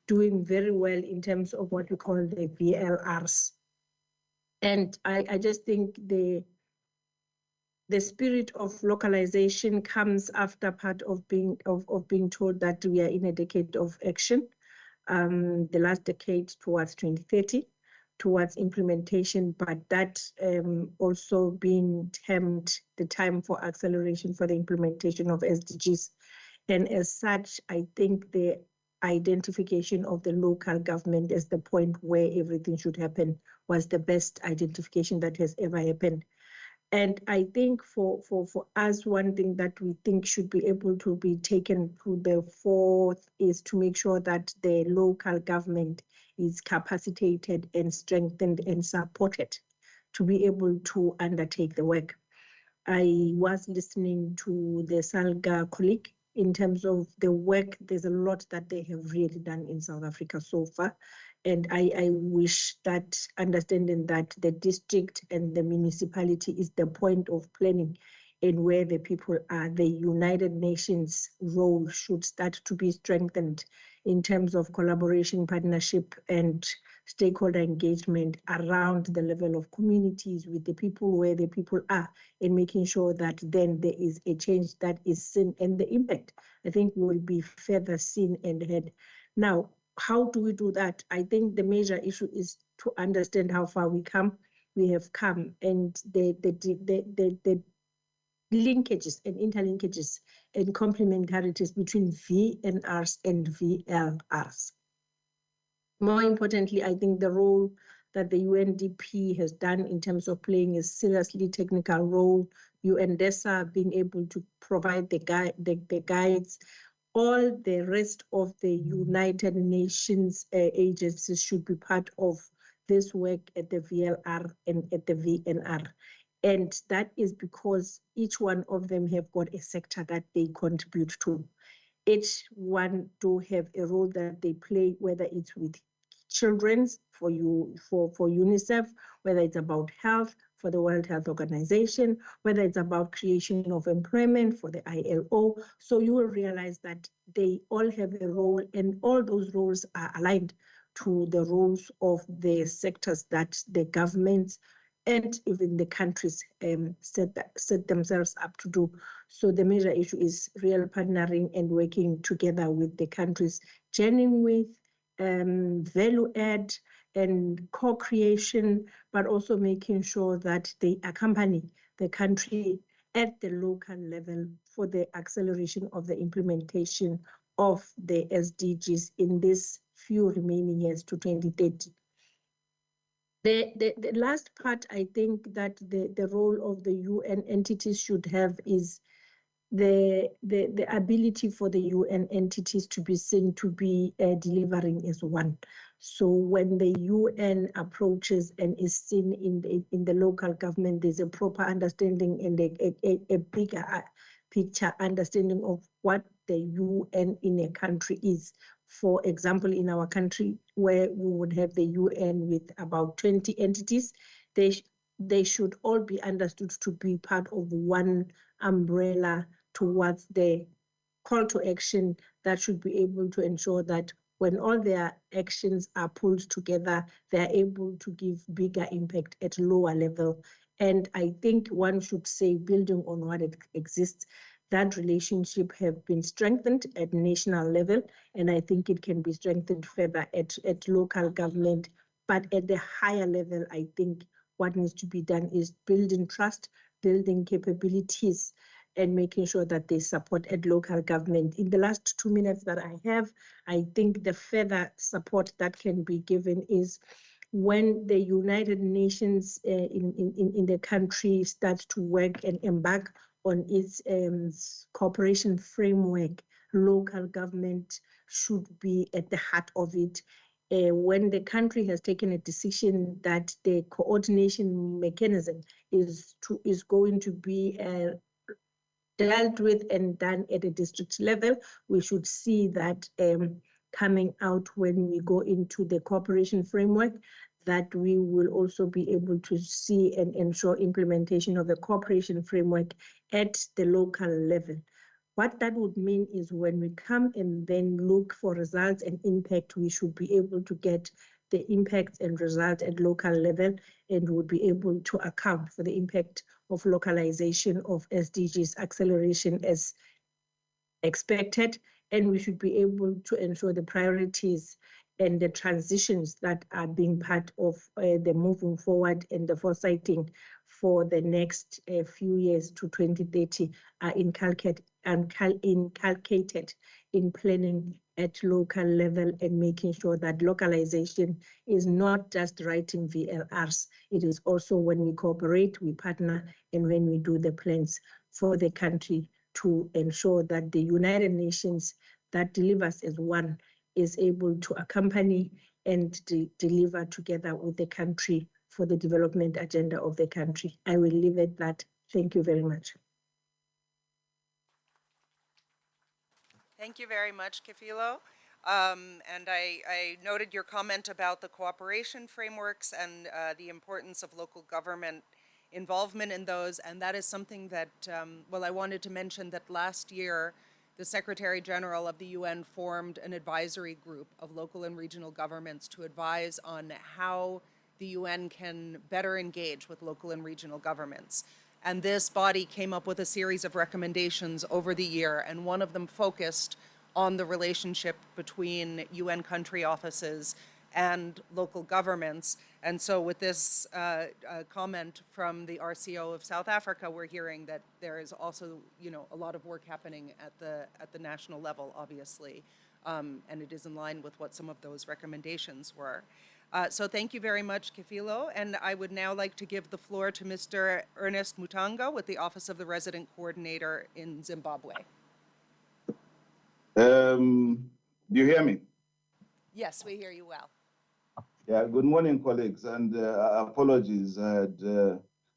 doing very well in terms of what we call the VLRs. And I just think the spirit of localization comes after part of being told that we are in a decade of action, the last decade towards 2030, towards implementation, but that also being termed the time for acceleration for the implementation of SDGs. And as such, I think the identification of the local government as the point where everything should happen was the best identification that has ever happened. And I think for us, one thing that we think should be able to be taken to the fourth is to make sure that the local government is capacitated and strengthened and supported to be able to undertake the work. I was listening to the SALGA colleague in terms of the work. There's a lot that they have really done in South Africa so far. And I wish that understanding that the district and the municipality is the point of planning and where the people are, the United Nations role should start to be strengthened in terms of collaboration, partnership, and stakeholder engagement around the level of communities with the people where the people are, and making sure that then there is a change that is seen, and the impact, I think, will be further seen and heard. Now, how do we do that? I think the major issue is to understand how far we have come, and the linkages and interlinkages and complementarities between VNRs and VLRs. More importantly, I think the role that the UNDP has done in terms of playing a seriously technical role, UNDESA being able to provide the guides, all the rest of the United Nations agencies should be part of this work at the VLR and at the VNR. And that is because each one of them have got a sector that they contribute to. Each one do have a role that they play, whether it's with children's for UNICEF, whether it's about health for the World Health Organization, whether it's about creation of employment for the ILO. So you will realize that they all have a role, and all those roles are aligned to the roles of the sectors that the governments and even the countries set themselves up to do. So the major issue is real partnering and working together with the countries, journeying with value add and co-creation, but also making sure that they accompany the country at the local level for the acceleration of the implementation of the SDGs in these few remaining years to 2030. The last part, I think that the role of the UN entities should have is the ability for the UN entities to be seen to be delivering as one. So when the UN approaches and is seen in the local government, there's a proper understanding and a bigger picture understanding of what the UN in a country is. For example, in our country, where we would have the UN with about 20 entities, they should all be understood to be part of one umbrella towards the call to action that should be able to ensure that when all their actions are pulled together, they are able to give bigger impact at lower level. And I think one should say, building on what exists, that relationship have been strengthened at national level, and I think it can be strengthened further at local government. But at the higher level, I think what needs to be done is building trust, building capabilities, and making sure that they support at local government. In the last 2 minutes that I have, I think the further support that can be given is when the United Nations in the country starts to work and embark on its cooperation framework, local government should be at the heart of it. When the country has taken a decision that the coordination mechanism is going to be dealt with and done at a district level, we should see that coming out when we go into the cooperation framework, that we will also be able to see and ensure implementation of the cooperation framework at the local level. What that would mean is when we come and then look for results and impact, we should be able to get the impacts and results at local level and would be able to account for the impact of localization of SDGs acceleration as expected. And we should be able to ensure the priorities and the transitions that are being part of the moving forward and the foresighting for the next few years to 2030 are inculcated in planning at local level and making sure that localization is not just writing VLRs. It is also when we cooperate, we partner, and when we do the plans for the country to ensure that the United Nations that delivers as one is able to accompany and deliver together with the country for the development agenda of the country. I will leave it at that. Thank you very much. Thank you very much, Kefilo. And I noted your comment about the cooperation frameworks and the importance of local government involvement in those. And that is something that, well, I wanted to mention that last year, the Secretary General of the UN formed an advisory group of local and regional governments to advise on how the UN can better engage with local and regional governments. And this body came up with a series of recommendations over the year, and one of them focused on the relationship between UN country offices and local governments. And so with this comment from the RCO of South Africa, we're hearing that there is also, you know, a lot of work happening at the national level, obviously, and it is in line with what some of those recommendations were. So thank you very much, Kefilo. And I would now like to give the floor to Mr. Ernest Mutango with the Office of the Resident Coordinator in Zimbabwe. Do you hear me? Yes, we hear you well. Yeah, good morning, colleagues, and apologies.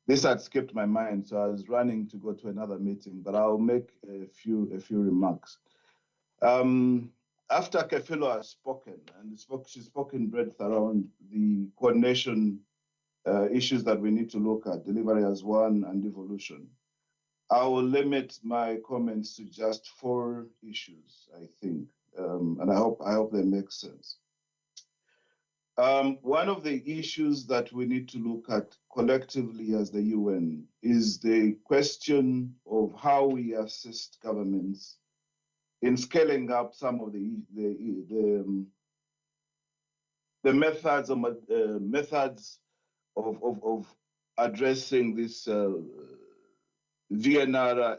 This had skipped my mind, so I was running to go to another meeting, but I'll make a few remarks. After Kefilo has spoken, and she's spoken breadth around the coordination issues that we need to look at, delivery as one and evolution, I will limit my comments to just 4 issues, I think, and I hope they make sense. One of the issues that we need to look at collectively as the UN is the question of how we assist governments in scaling up some of the methods of addressing this VNR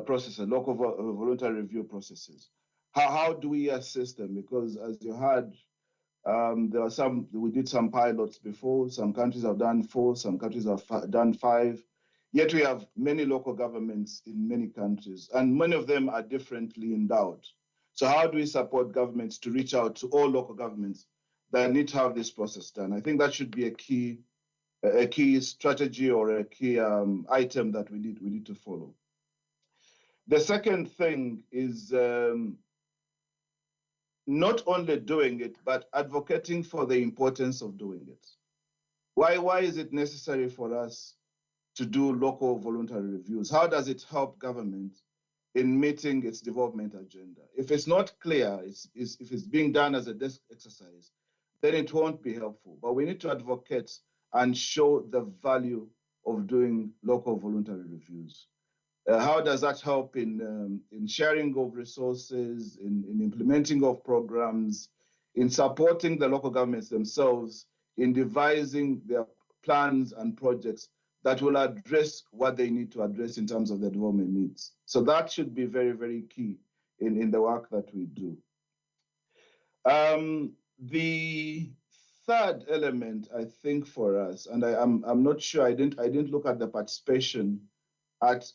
processes, local voluntary review processes. How do we assist them? Because as you heard, we did some pilots before. Some countries have done 4, some countries have done 5. Yet we have many local governments in many countries, and many of them are differently endowed. So how do we support governments to reach out to all local governments that need to have this process done? I think that should be a key strategy or a key item that we need to follow. The second thing is not only doing it, but advocating for the importance of doing it. Why is it necessary for us to do local voluntary reviews? How does it help government in meeting its development agenda? If it's not clear, if it's being done as a desk exercise, then it won't be helpful. But we need to advocate and show the value of doing local voluntary reviews. How does that help in sharing of resources, in implementing of programs, in supporting the local governments themselves, in devising their plans and projects that will address what they need to address in terms of their development needs. So that should be very, very key in the work that we do. The third element, I think, for us, and I'm not sure, I didn't look at the participation at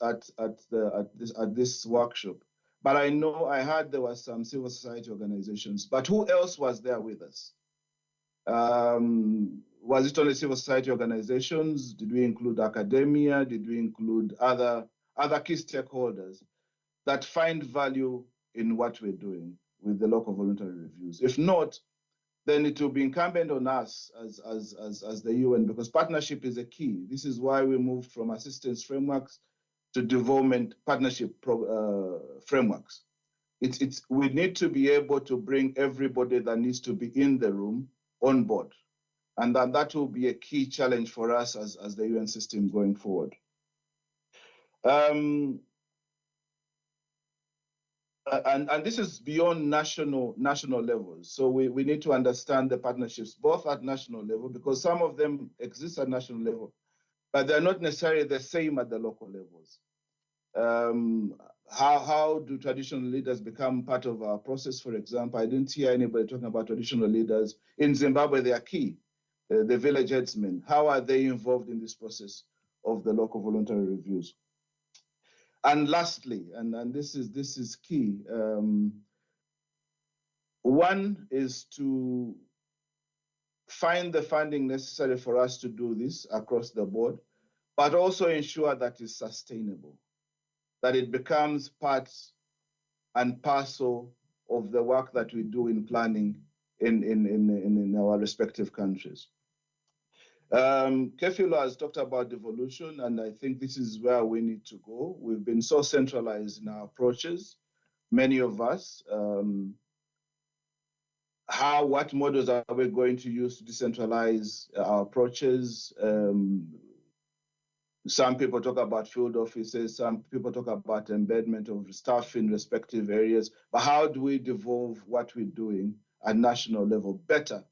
this workshop, but I know I heard there was some civil society organizations. But who else was there with us? Was it only civil society organizations? Did we include academia? Did we include other key stakeholders that find value in what we're doing with the local voluntary reviews? If not, then it will be incumbent on us as the UN, because partnership is a key. This is why we moved from assistance frameworks to development partnership frameworks. We need to be able to bring everybody that needs to be in the room on board. And that will be a key challenge for us as the UN system going forward. And this is beyond national levels. So we need to understand the partnerships both at national level, because some of them exist at national level, but they're not necessarily the same at the local levels. How do traditional leaders become part of our process? For example, I didn't hear anybody talking about traditional leaders. In Zimbabwe, they are key. The village headsmen, how are they involved in this process of the local voluntary reviews? And lastly, and this is key, one is to find the funding necessary for us to do this across the board, but also ensure that it's sustainable, that it becomes part and parcel of the work that we do in planning in our respective countries. Kefilo has talked about devolution, and I think this is where we need to go. We've been so centralized in our approaches, many of us. What models are we going to use to decentralize our approaches? Some people talk about field offices, some people talk about embedment of staff in respective areas, but how do we devolve what we're doing at national level better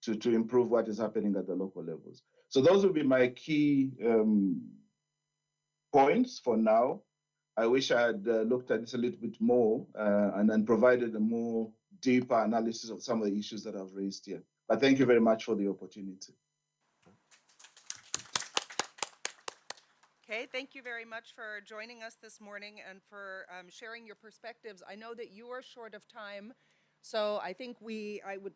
to improve what is happening at the local levels? So those will be my key points for now. I wish I had looked at this a little bit more and then provided a more deeper analysis of some of the issues that I've raised here. But thank you very much for the opportunity. Okay, thank you very much for joining us this morning and for sharing your perspectives. I know that you are short of time, so I think I would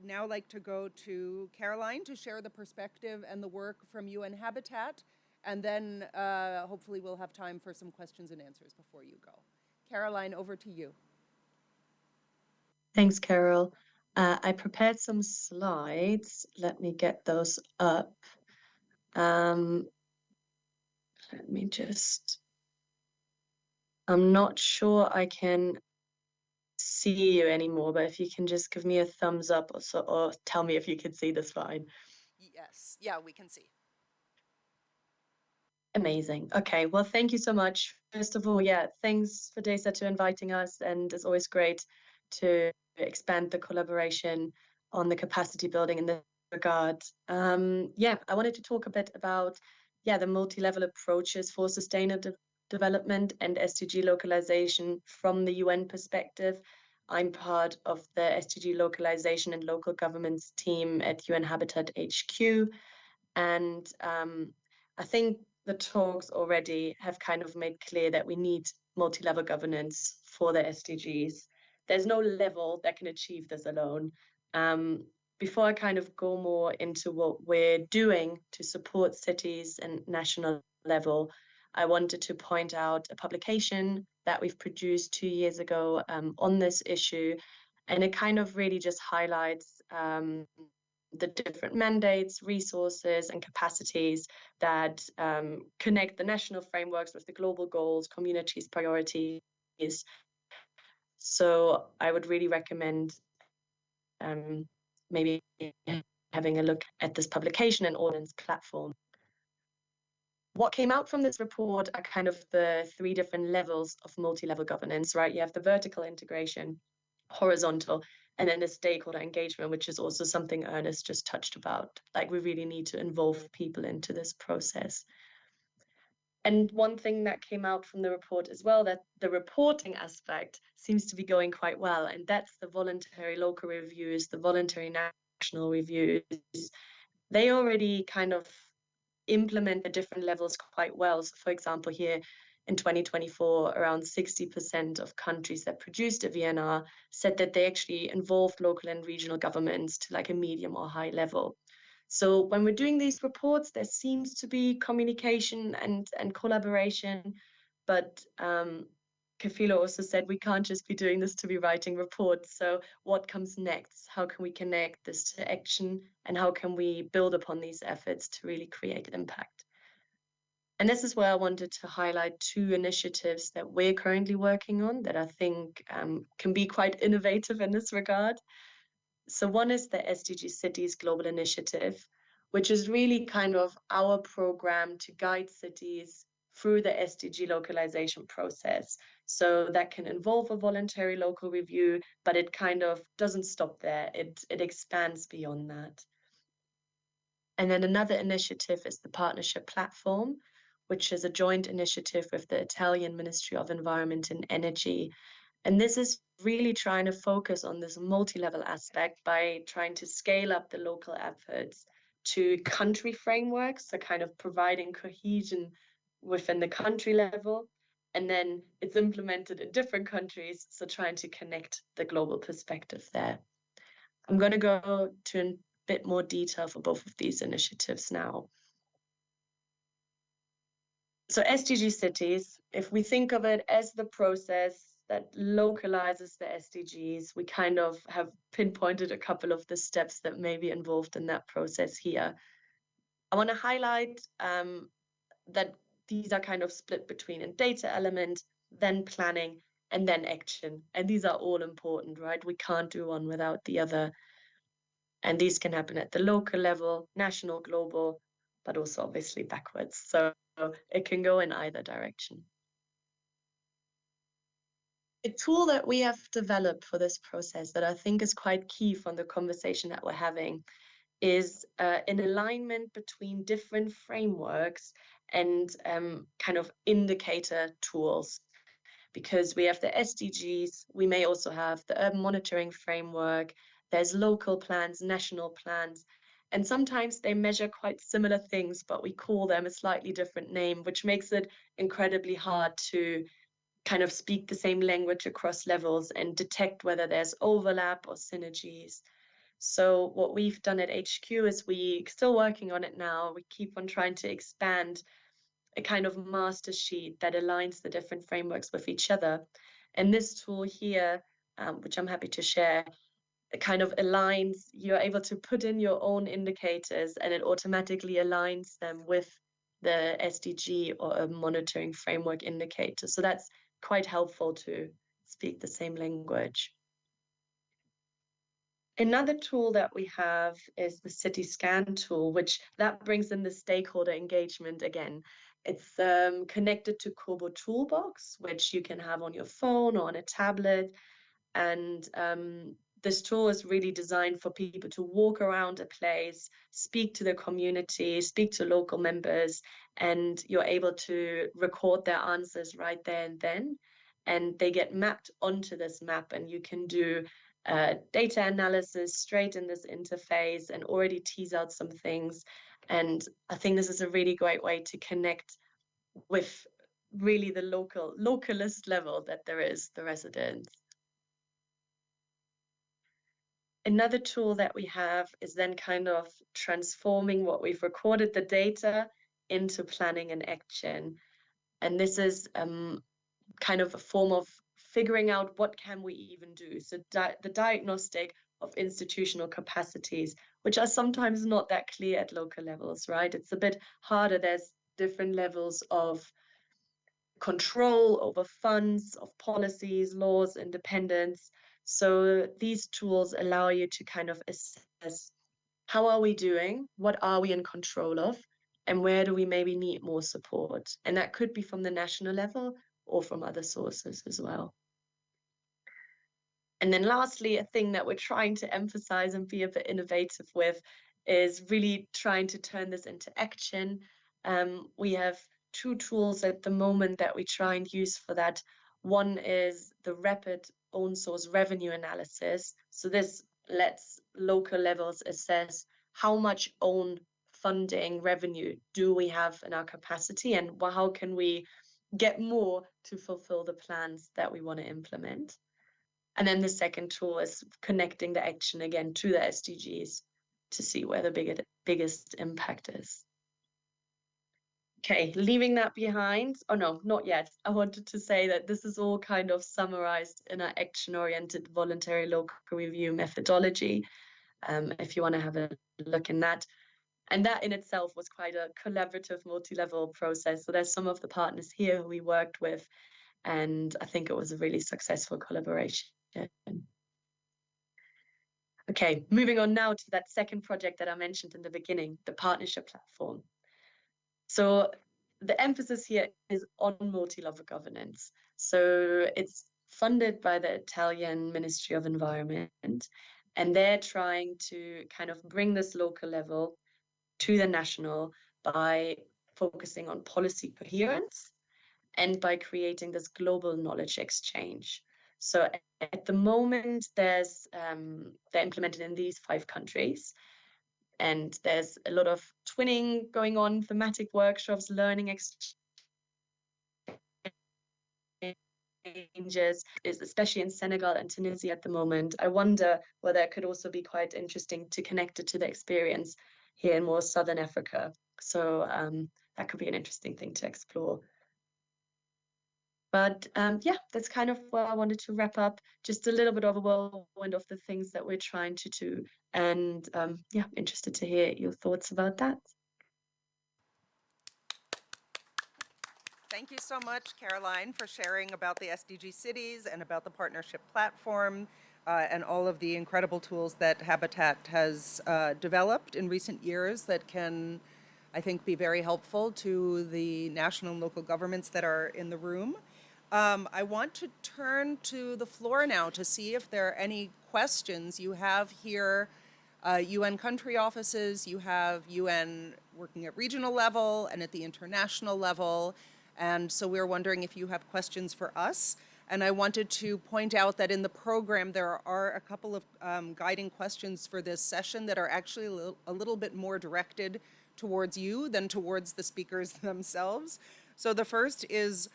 now like to go to Caroline to share the perspective and the work from UN Habitat, and then hopefully we'll have time for some questions and answers before you go. Caroline, over to you. Thanks, Carol. I prepared some slides. Let me get those up. Let me just, I'm not sure I can see you anymore, but if you can just give me a thumbs up or tell me if you can see this fine. Yes, yeah, we can see. Amazing. Okay, well, thank you so much. First of all, yeah, thanks for Desa to inviting us, and it's always great to expand the collaboration on the capacity building in this regard. Yeah, I wanted to talk a bit about the multi-level approaches for sustainable development and SDG localization from the UN perspective. I'm part of the SDG localization and local governments team at UN Habitat HQ, and I think the talks already have kind of made clear that we need multi-level governance for the SDGs. There's no level that can achieve this alone. Before I kind of go more into what we're doing to support cities and national level, I wanted to point out a publication that we've produced 2 years ago on this issue, and it kind of really just highlights the different mandates, resources, and capacities that connect the national frameworks with the global goals, communities' priorities. So I would really recommend maybe having a look at this publication and Ordnance platform. What came out from this report are kind of the 3 different levels of multi-level governance, right? You have the vertical integration, horizontal, And then the stakeholder engagement, which is also something Ernest just touched about. Like, we really need to involve people into this process. And one thing that came out from the report as well, that the reporting aspect seems to be going quite well, and that's the voluntary local reviews, the voluntary national reviews. They already kind of implement the different levels quite well. So for example, here in 2024, around 60% of countries that produced a VNR said that they actually involved local and regional governments to like a medium or high level. So when we're doing these reports, there seems to be communication and collaboration, but Kafilo also said we can't just be doing this to be writing reports. So what comes next? How can we connect this to action, and how can we build upon these efforts to really create impact? And this is where I wanted to highlight two initiatives that we're currently working on that I think can be quite innovative in this regard. So one is the SDG Cities Global Initiative, which is really kind of our program to guide cities through the SDG localization process. So that can involve a voluntary local review, but it kind of doesn't stop there. It expands beyond that. And then another initiative is the Partnership Platform, which is a joint initiative with the Italian Ministry of Environment and Energy. And this is really trying to focus on this multi-level aspect by trying to scale up the local efforts to country frameworks, so kind of providing cohesion within the country level. And then it's implemented in different countries, so trying to connect the global perspective there. I'm going to go to a bit more detail for both of these initiatives now. So SDG cities, if we think of it as the process that localizes the SDGs, we kind of have pinpointed a couple of the steps that may be involved in that process here. I want to highlight that these are kind of split between a data element, then planning, and then action. And these are all important, right? We can't do one without the other. And these can happen at the local level, national, global, but also obviously backwards. So it can go in either direction. A tool that we have developed for this process that I think is quite key from the conversation that we're having is an alignment between different frameworks and kind of indicator tools. Because we have the SDGs, we may also have the urban monitoring framework, there's local plans, national plans, and sometimes they measure quite similar things, but we call them a slightly different name, which makes it incredibly hard to kind of speak the same language across levels and detect whether there's overlap or synergies. So what we've done at HQ is we're still working on it now. We keep on trying to expand a kind of master sheet that aligns the different frameworks with each other. And this tool here, which I'm happy to share, it kind of aligns, you're able to put in your own indicators and it automatically aligns them with the SDG or a monitoring framework indicator. So that's quite helpful to speak the same language. Another tool that we have is the City Scan tool, which that brings in the stakeholder engagement again. It's connected to Kobo Toolbox, which you can have on your phone or on a tablet. And this tool is really designed for people to walk around a place, speak to the community, speak to local members, and you're able to record their answers right there and then. And they get mapped onto this map, and you can do data analysis straight in this interface and already tease out some things. And I think this is a really great way to connect with really the localist level that there is, the residents. Another tool that we have is then kind of transforming what we've recorded, the data, into planning and action. And this is kind of a form of figuring out what can we even do. So the diagnostic of institutional capacities, which are sometimes not that clear at local levels, right? It's a bit harder. There's different levels of control over funds, of policies, laws, independence. So these tools allow you to kind of assess, how are we doing? What are we in control of? And where do we maybe need more support? And that could be from the national level or from other sources as well. And then lastly, a thing that we're trying to emphasize and be a bit innovative with is really trying to turn this into action. We have two tools at the moment that we try and use for that. One is the rapid own source revenue analysis. So this lets local levels assess how much own funding revenue do we have in our capacity, and how can we get more to fulfill the plans that we want to implement. And then the second tool is connecting the action again to the SDGs to see where the biggest impact is. Okay, leaving that behind. Oh no, not yet. I wanted to say that this is all kind of summarized in our action-oriented voluntary local review methodology, if you want to have a look in that. And that in itself was quite a collaborative, multi-level process. So there's some of the partners here who we worked with, and I think it was a really successful collaboration. Okay, moving on now to that second project that I mentioned in the beginning, the partnership platform. So the emphasis here is on multi-level governance. So it's funded by the Italian Ministry of Environment, and they're trying to kind of bring this local level to the national by focusing on policy coherence and by creating this global knowledge exchange. So at the moment, they're implemented in these 5 countries. And there's a lot of twinning going on, thematic workshops, learning exchanges, especially in Senegal and Tunisia at the moment. I wonder whether it could also be quite interesting to connect it to the experience here in more Southern Africa. So that could be an interesting thing to explore. But yeah, that's kind of where I wanted to wrap up. Just a little bit of a whirlwind of the things that we're trying to do. And yeah, interested to hear your thoughts about that. Thank you so much, Caroline, for sharing about the SDG cities and about the partnership platform and all of the incredible tools that Habitat has developed in recent years that can, I think, be very helpful to the national and local governments that are in the room. I want to turn to the floor now to see if there are any questions you have here. UN country offices, you have UN working at regional level and at the international level. And so we're wondering if you have questions for us. And I wanted to point out that in the program, there are a couple of guiding questions for this session that are actually a little bit more directed towards you than towards the speakers themselves. So the first is,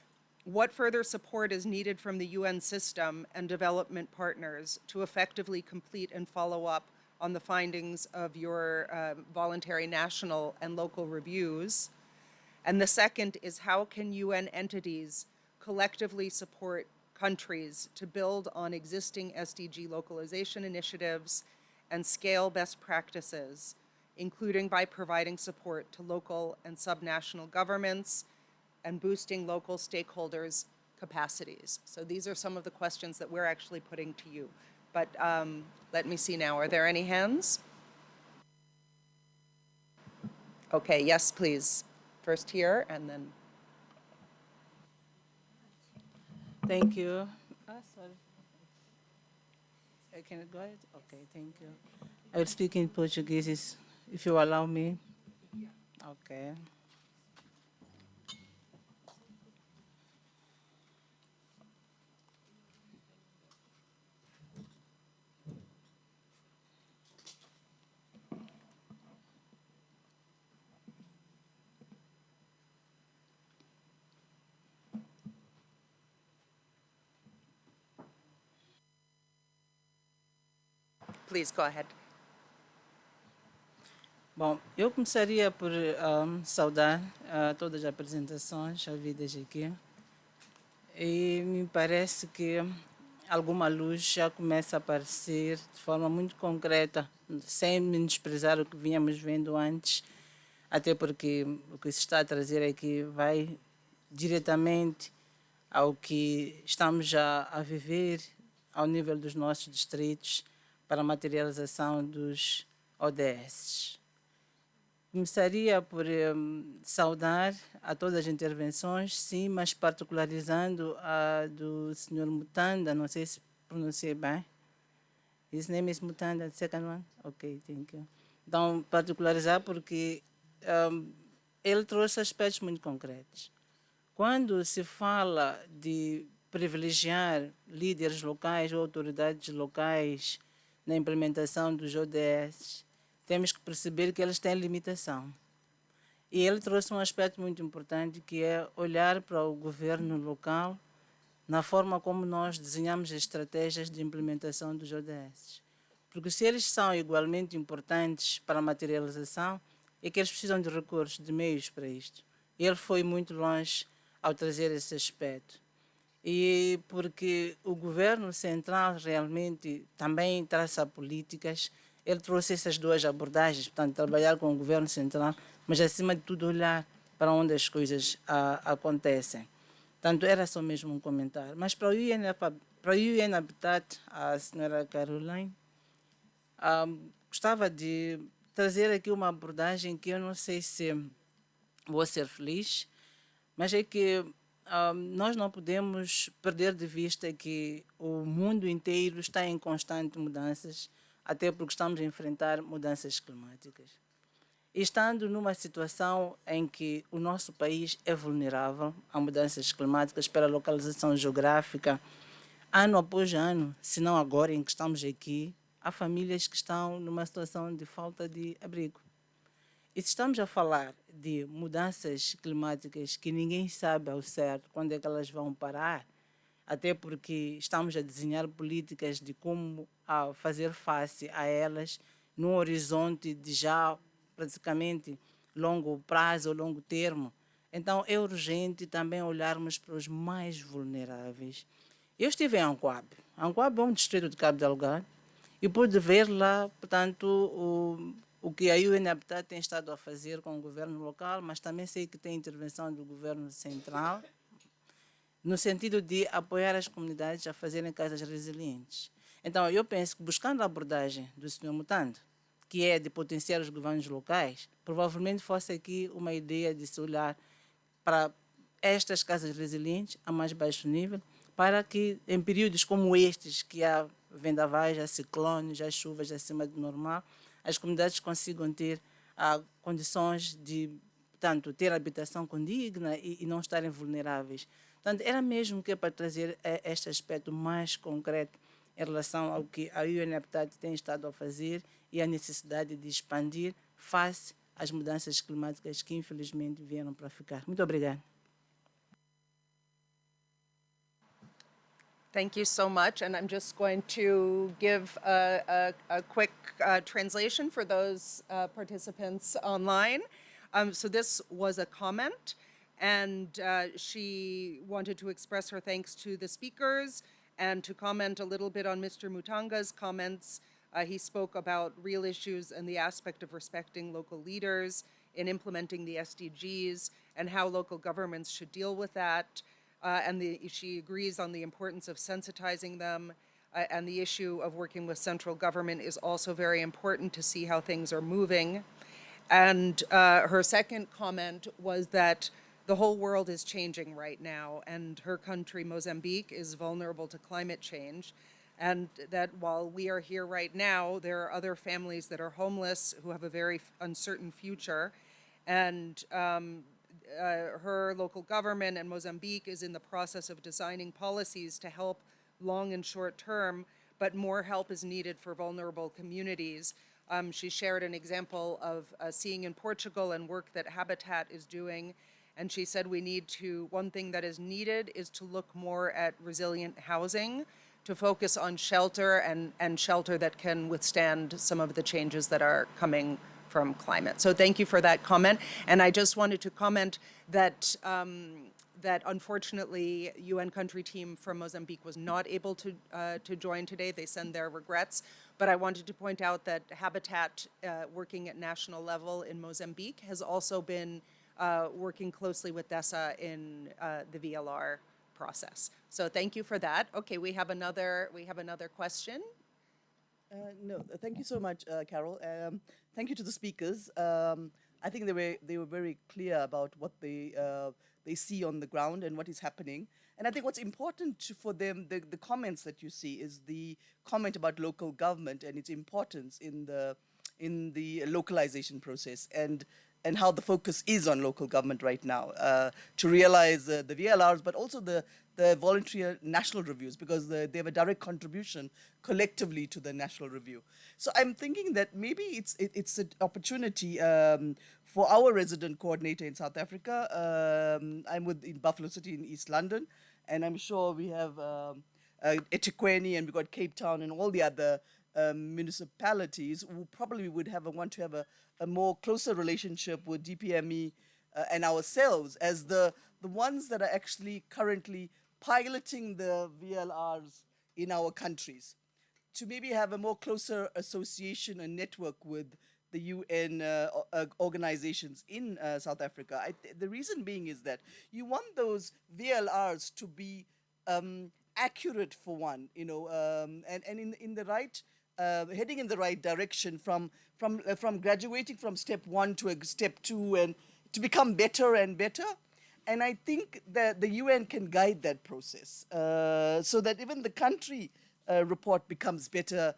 what further support is needed from the UN system and development partners to effectively complete and follow up on the findings of your voluntary national and local reviews? And the second is, how can UN entities collectively support countries to build on existing SDG localization initiatives and scale best practices, including by providing support to local and subnational governments and boosting local stakeholders' capacities? So these are some of the questions that we're actually putting to you. But let me see now. Are there any hands? Okay, yes, please. First here, and then. Thank you. Sorry. Can I go ahead? Okay, thank you. I will speak in Portuguese if you allow me. Okay. Please go ahead. Bom, eu começaria por saudar todas as apresentações havidas aqui. E me parece que alguma luz já começa a aparecer de forma muito concreta, sem menosprezar o que vínhamos vendo antes, até porque o que se está a trazer aqui vai diretamente ao que estamos já a viver ao nível dos nossos distritos para a materialização dos ODS. Começaria por saudar a todas as intervenções, sim, mas particularizando a do Sr. Mutanda, não sei se pronunciei bem, His name is Mutanda, the second one? Okay, thank you. Então, particularizar porque ele trouxe aspectos muito concretos. Quando se fala de privilegiar líderes locais ou autoridades locais na implementação dos ODS, temos que perceber que eles têm limitação. E ele trouxe um aspecto muito importante, que é olhar para o governo local na forma como nós desenhamos as estratégias de implementação dos ODS. Porque se eles são igualmente importantes para a materialização, é que eles precisam de recursos, de meios para isto. E ele foi muito longe ao trazer esse aspecto. E porque o governo central realmente também traça políticas, ele trouxe essas duas abordagens, portanto, trabalhar com o governo central, mas acima de tudo olhar para onde as coisas acontecem. Portanto, era só mesmo um comentário. Mas para o UN Habitat, a senhora Caroline, gostava de trazer aqui uma abordagem que eu não sei se vou ser feliz, mas é que nós não podemos perder de vista que o mundo inteiro está em constante mudanças, até porque estamos a enfrentar mudanças climáticas. E estando numa situação em que o nosso país é vulnerável a mudanças climáticas pela localização geográfica, ano após ano, se não agora em que estamos aqui, há famílias que estão numa situação de falta de abrigo. E se estamos a falar de mudanças climáticas que ninguém sabe ao certo quando é que elas vão parar, até porque estamos a desenhar políticas de como fazer face a elas num horizonte de já praticamente longo prazo ou longo termo. Então é urgente também olharmos para os mais vulneráveis. Eu estive em Ancoabe. Ancoabe é um distrito de Cabo Delgado e pude ver lá, portanto, o que a UN Habitat tem estado a fazer com o governo local, mas também sei que tem intervenção do governo central, no sentido de apoiar as comunidades a fazerem casas resilientes. Então, eu penso que buscando a abordagem do Sr. Mutando, que é de potenciar os governos locais, provavelmente fosse aqui uma ideia de se olhar para estas casas resilientes a mais baixo nível, para que em períodos como estes, que há vendavais, há ciclones, há chuvas acima do normal, as comunidades consigam ter condições de, portanto, ter habitação condigna e não estarem vulneráveis. Portanto, era mesmo que é para trazer este aspecto mais concreto em relação ao que a UN Habitat tem estado a fazer e a necessidade de expandir face às mudanças climáticas que, infelizmente, vieram para ficar. Muito obrigada. Thank you so much. And I'm just going to give a quick translation for those participants online. So this was a comment, and she wanted to express her thanks to the speakers and to comment a little bit on Mr. Mutanga's comments. He spoke about real issues and the aspect of respecting local leaders in implementing the SDGs and how local governments should deal with that. She agrees on the importance of sensitizing them, and the issue of working with central government is also very important to see how things are moving. And her second comment was that the whole world is changing right now, and her country, Mozambique, is vulnerable to climate change. And that while we are here right now, there are other families that are homeless who have a very uncertain future. And her local government and Mozambique is in the process of designing policies to help long and short term, but more help is needed for vulnerable communities. She shared an example of seeing in Portugal and work that Habitat is doing. And she said one thing that is needed is to look more at resilient housing, to focus on shelter and shelter that can withstand some of the changes that are coming from climate. So thank you for that comment. And I just wanted to comment that that unfortunately UN country team from Mozambique was not able to join today. They send their regrets. But I wanted to point out that Habitat, working at national level in Mozambique, has also been working closely with DESA in the VLR process. So thank you for that. Okay, we have another question. No, thank you so much, Carol. Thank you to the speakers. I think they were very clear about what they see on the ground and what is happening. And I think what's important for them, the comments that you see, is the comment about local government and its importance in the localization process, and how the focus is on local government right now, to realize the VLRs, but also the voluntary national reviews, because they have a direct contribution collectively to the national review. So I'm thinking that maybe it's an opportunity for our resident coordinator in South Africa. I'm in Buffalo City in East London, and I'm sure we have eThekwini, and we've got Cape Town and all the other municipalities who probably would want to have a more closer relationship with DPME and ourselves as the ones that are actually currently piloting the VLRs in our countries, to maybe have a more closer association and network with the UN organizations in South Africa. The reason being is that you want those VLRs to be accurate, for one, and in the right, heading in the right direction, from graduating from step 1 to step 2, and to become better and better. And I think that the UN can guide that process, so that even the country report becomes better,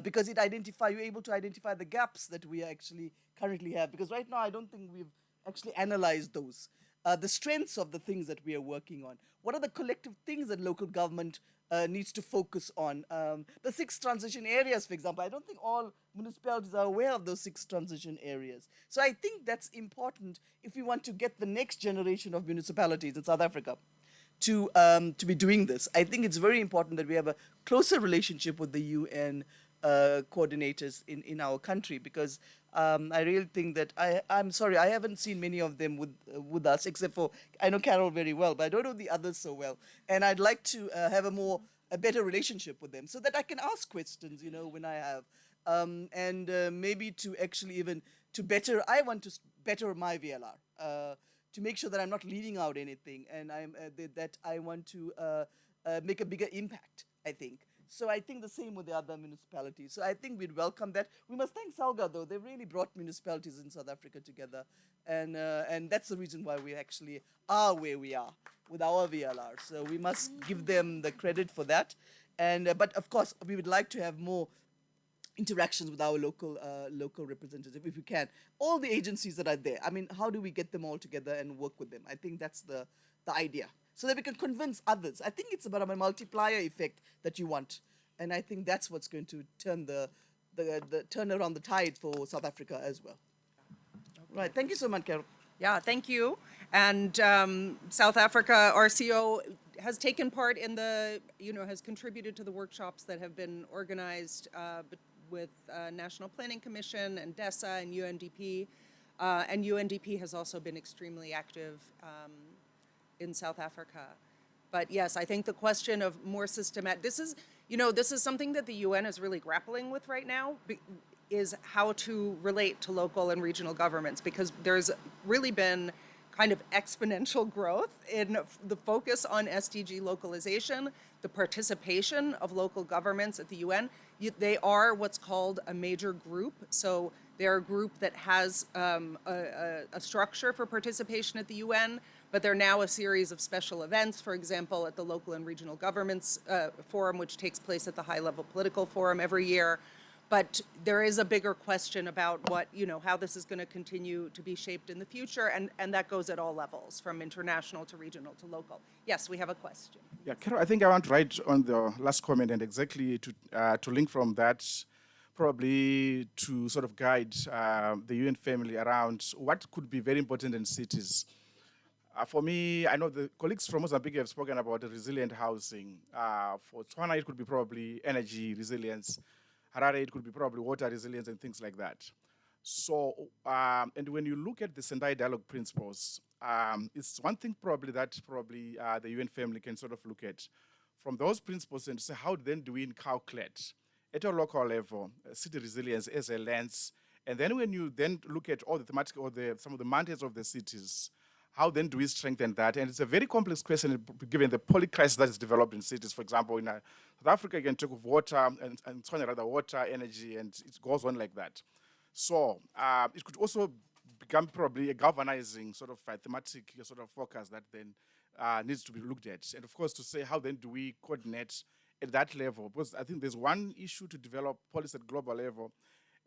because you're able to identify the gaps that we actually currently have. Because right now, I don't think we've actually analyzed those. The strengths of the things that we are working on. What are the collective things that local government needs to focus on? The 6 transition areas, for example, I don't think all municipalities are aware of those 6 transition areas. So I think that's important if we want to get the next generation of municipalities in South Africa to be doing this. I think it's very important that we have a closer relationship with the UN coordinators in our country, because I really think that I'm sorry, I haven't seen many of them with us, except for, I know Carol very well, but I don't know the others so well. And I'd like to have a better relationship with them, so that I can ask questions, when I have, and maybe to actually even I want to better my VLR, to make sure that I'm not leaving out anything, and that I want to make a bigger impact, I think. So I think the same with the other municipalities. So I think we'd welcome that. We must thank Salga, though. They've really brought municipalities in South Africa together. And that's the reason why we actually are where we are with our VLR. So we must give them the credit for that. But of course, we would like to have more interactions with our local representatives, if we can. All the agencies that are there, I mean, how do we get them all together and work with them? I think that's the idea, so that we can convince others. I think it's about a multiplier effect that you want, and I think that's what's going to turn turn around the tide for South Africa as well. Okay. Right, thank you so much, Carol. Yeah, thank you. And South Africa RCO has taken part in has contributed to the workshops that have been organized with National Planning Commission and DESA and UNDP. And UNDP has also been extremely active in South Africa. But yes, I think the question of more systematic, this is something that the UN is really grappling with right now, is how to relate to local and regional governments, because there's really been kind of exponential growth in the focus on SDG localization, the participation of local governments at the UN. They are what's called a major group. So they're a group that has a structure for participation at the UN, but they're now a series of special events, for example, at the Local and Regional Governments Forum, which takes place at the High Level Political Forum every year. But there is a bigger question about how this is going to continue to be shaped in the future, and that goes at all levels, from international to regional to local. Yes, we have a question. Yeah, Carol, I think I want to write on the last comment, and exactly to link from that, probably to sort of guide the UN family around what could be very important in cities. For me, I know the colleagues from Mozambique have spoken about resilient housing. For Tswana, it could be probably energy resilience. Harare, it could be probably water resilience and things like that. So, and when you look at the Sendai Dialogue principles, it's one thing probably that the UN family can sort of look at from those principles and say, how then do we calculate at a local level city resilience as a lens? And then when you then look at all the thematic or some of the mandates of the cities, how then do we strengthen that? And it's a very complex question given the polycrisis that is developed in cities. For example, in South Africa, you can talk of water and water, energy, and it goes on like that. So it could also become probably a galvanizing sort of thematic sort of focus that then needs to be looked at. And of course, to say how then do we coordinate at that level? Because I think there's one issue to develop policy at global level,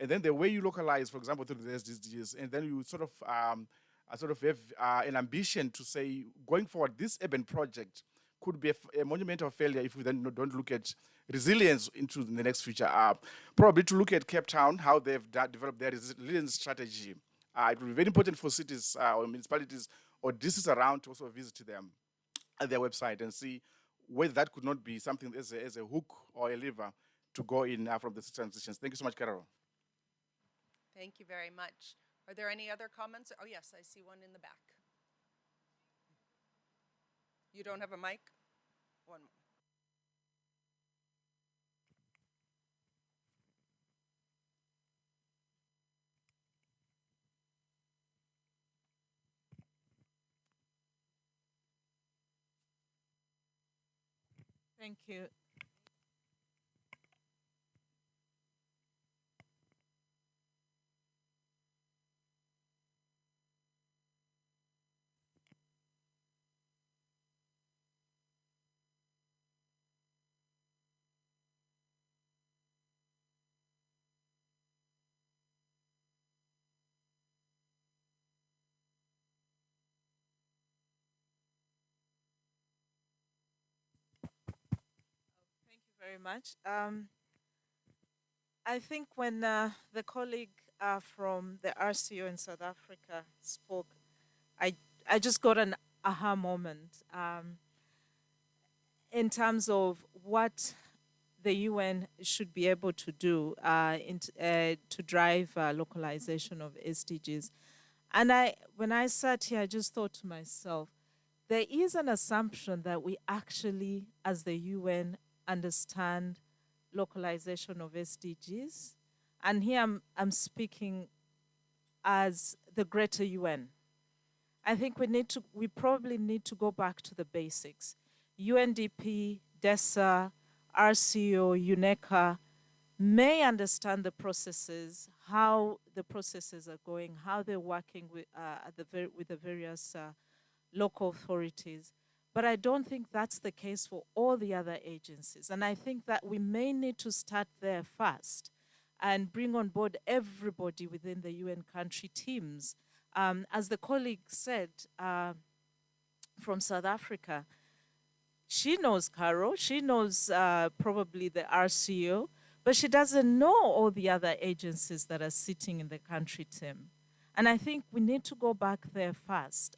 and then the way you localize, for example, through the SDGs, and then you sort of have an ambition to say, going forward, this urban project could be a monumental failure if we then don't look at resilience into the next future. Probably to look at Cape Town, how they've developed their resilience strategy. It will be very important for cities or municipalities or districts around to also visit them at their website and see whether that could not be something as a hook or a lever to go in from the transitions. Thank you so much, Carol. Thank you very much. Are there any other comments? Oh, yes, I see one in the back. You don't have a mic? One more. Thank you. Thank you very much. I think when the colleague from the RCO in South Africa spoke, I just got an aha moment in terms of what the UN should be able to do to drive localization of SDGs. And when I sat here, I just thought to myself, there is an assumption that we actually, as the UN, understand localization of SDGs. And here I'm speaking as the greater UN. I think we probably need to go back to the basics. UNDP, DESA, RCO, UNECA may understand the processes, how the processes are going, how they're working with the various local authorities. But I don't think that's the case for all the other agencies. And I think that we may need to start there first and bring on board everybody within the UN country teams. As the colleague said from South Africa, she knows Carol, she knows probably the RCO, but she doesn't know all the other agencies that are sitting in the country team. And I think we need to go back there first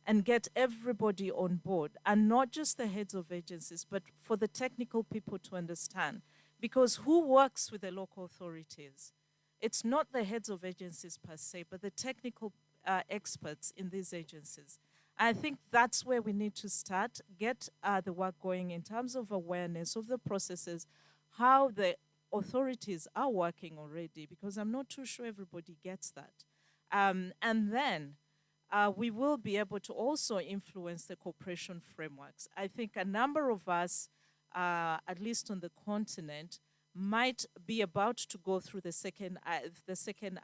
and get everybody on board, and not just the heads of agencies, but for the technical people to understand. Because who works with the local authorities? It's not the heads of agencies per se, but the technical experts in these agencies. I think that's where we need to start, get the work going in terms of awareness of the processes, how the authorities are working already, because I'm not too sure everybody gets that. And then we will be able to also influence the cooperation frameworks. I think a number of us, at least on the continent, might be about to go through the second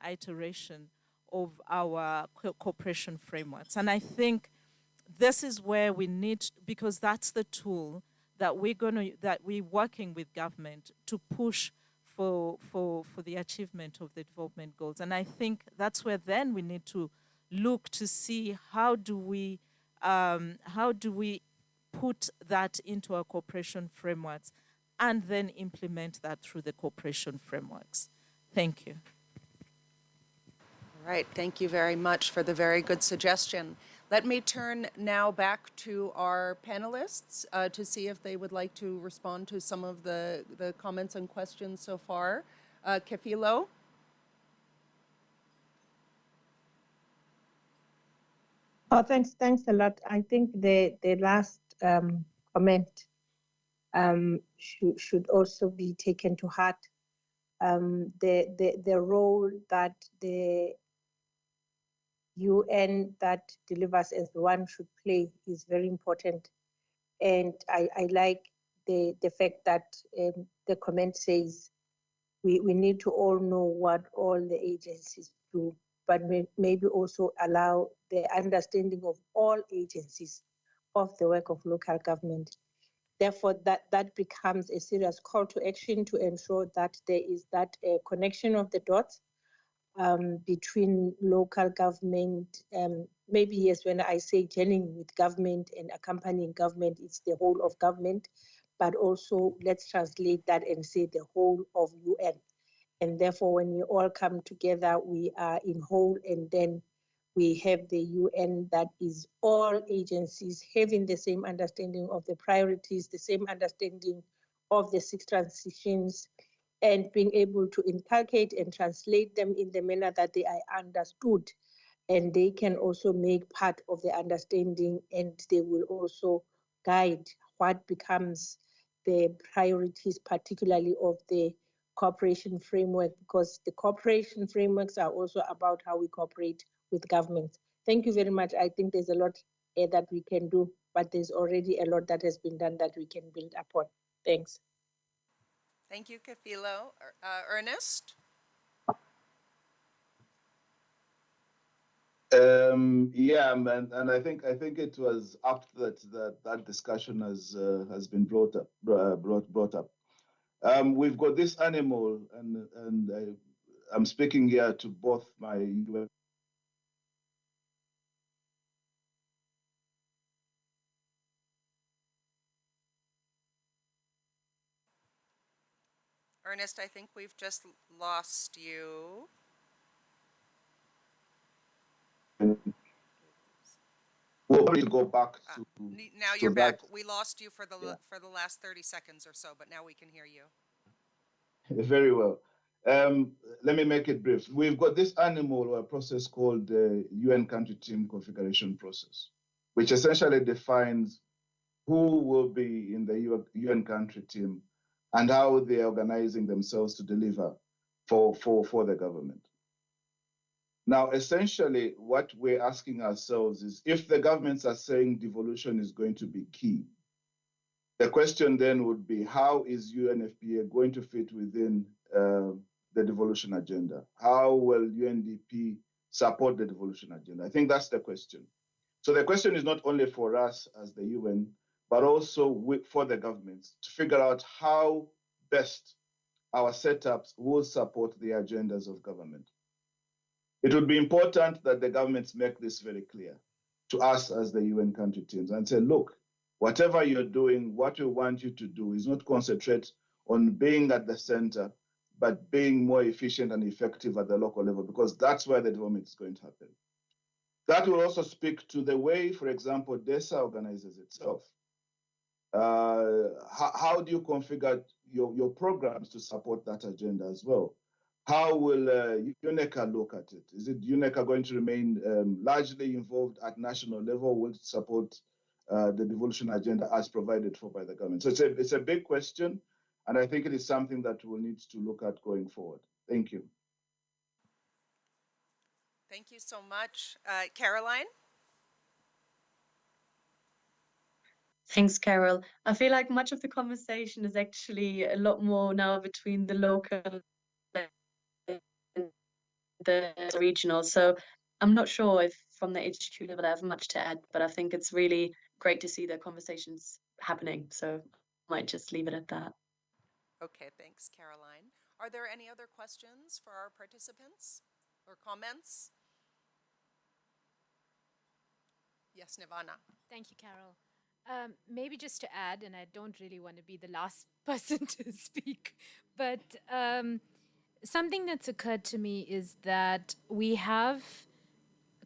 iteration of our cooperation frameworks. And I think this is where we need, because that's the tool that we're working with government to push for the achievement of the development goals. And I think that's where then we need to look to see how do we put that into our cooperation frameworks and then implement that through the cooperation frameworks. Thank you. All right, thank you very much for the very good suggestion. Let me turn now back to our panelists to see if they would like to respond to some of the comments and questions so far. Kefilo? Oh, thanks a lot. I think the last comment should also be taken to heart. The role that the UN that delivers as one should play is very important. And I like the fact that the comment says we need to all know what all the agencies do but maybe also allow the understanding of all agencies of the work of local government. Therefore, that becomes a serious call to action to ensure that there is that connection of the dots between local government. Maybe yes, when I say joining with government and accompanying government, it's the whole of government, but also let's translate that and say the whole of UN. And therefore, when we all come together, we are in whole, and then we have the UN that is all agencies having the same understanding of the priorities, the same understanding of the 6 transitions, and being able to inculcate and translate them in the manner that they are understood. And they can also make part of the understanding, and they will also guide what becomes the priorities, particularly of the cooperation framework, because the cooperation frameworks are also about how we cooperate with governments. Thank you very much. I think there's a lot that we can do, but there's already a lot that has been done that we can build upon. Thanks. Thank you, Kafilo. Ernest? Yeah, man, and I think it was apt that discussion has been brought up. We've got this animal, and I'm speaking here to both my UN. Ernest, I think we've just lost you. We'll probably go back to Now you're back. that. We lost you for the Yeah. for the last 30 seconds or so, but now we can hear you. Very well. Let me make it brief. We've got this animal or process called the UN country team configuration process, which essentially defines who will be in the UN country team and how they're organizing themselves to deliver for the government. Now, essentially, what we're asking ourselves is if the governments are saying devolution is going to be key, the question then would be how is UNFPA going to fit within the devolution agenda? How will UNDP support the devolution agenda? I think that's the question. So the question is not only for us as the UN, but also for the governments to figure out how best our setups will support the agendas of government. It would be important that the governments make this very clear to us as the UN country teams and say, look, whatever you're doing, what we want you to do is not concentrate on being at the center, but being more efficient and effective at the local level, because that's where the development is going to happen. That will also speak to the way, for example, DESA organizes itself. How do you configure your programs to support that agenda as well? How will UNECA look at it? Is it UNECA going to remain largely involved at national level? Will it support the devolution agenda as provided for by the government? So it's a big question, and I think it is something that we'll need to look at going forward. Thank you. Thank you so much. Caroline? Thanks, Carol. I feel like much of the conversation is actually a lot more now between the local and the regional. So I'm not sure if from the HQ level I have much to add, but I think it's really great to see the conversations happening. So I might just leave it at that. Okay, thanks, Caroline. Are there any other questions for our participants or comments? Yes, Nirvana. Thank you, Carol. Maybe just to add, and I don't really want to be the last person to speak, but something that's occurred to me is that we have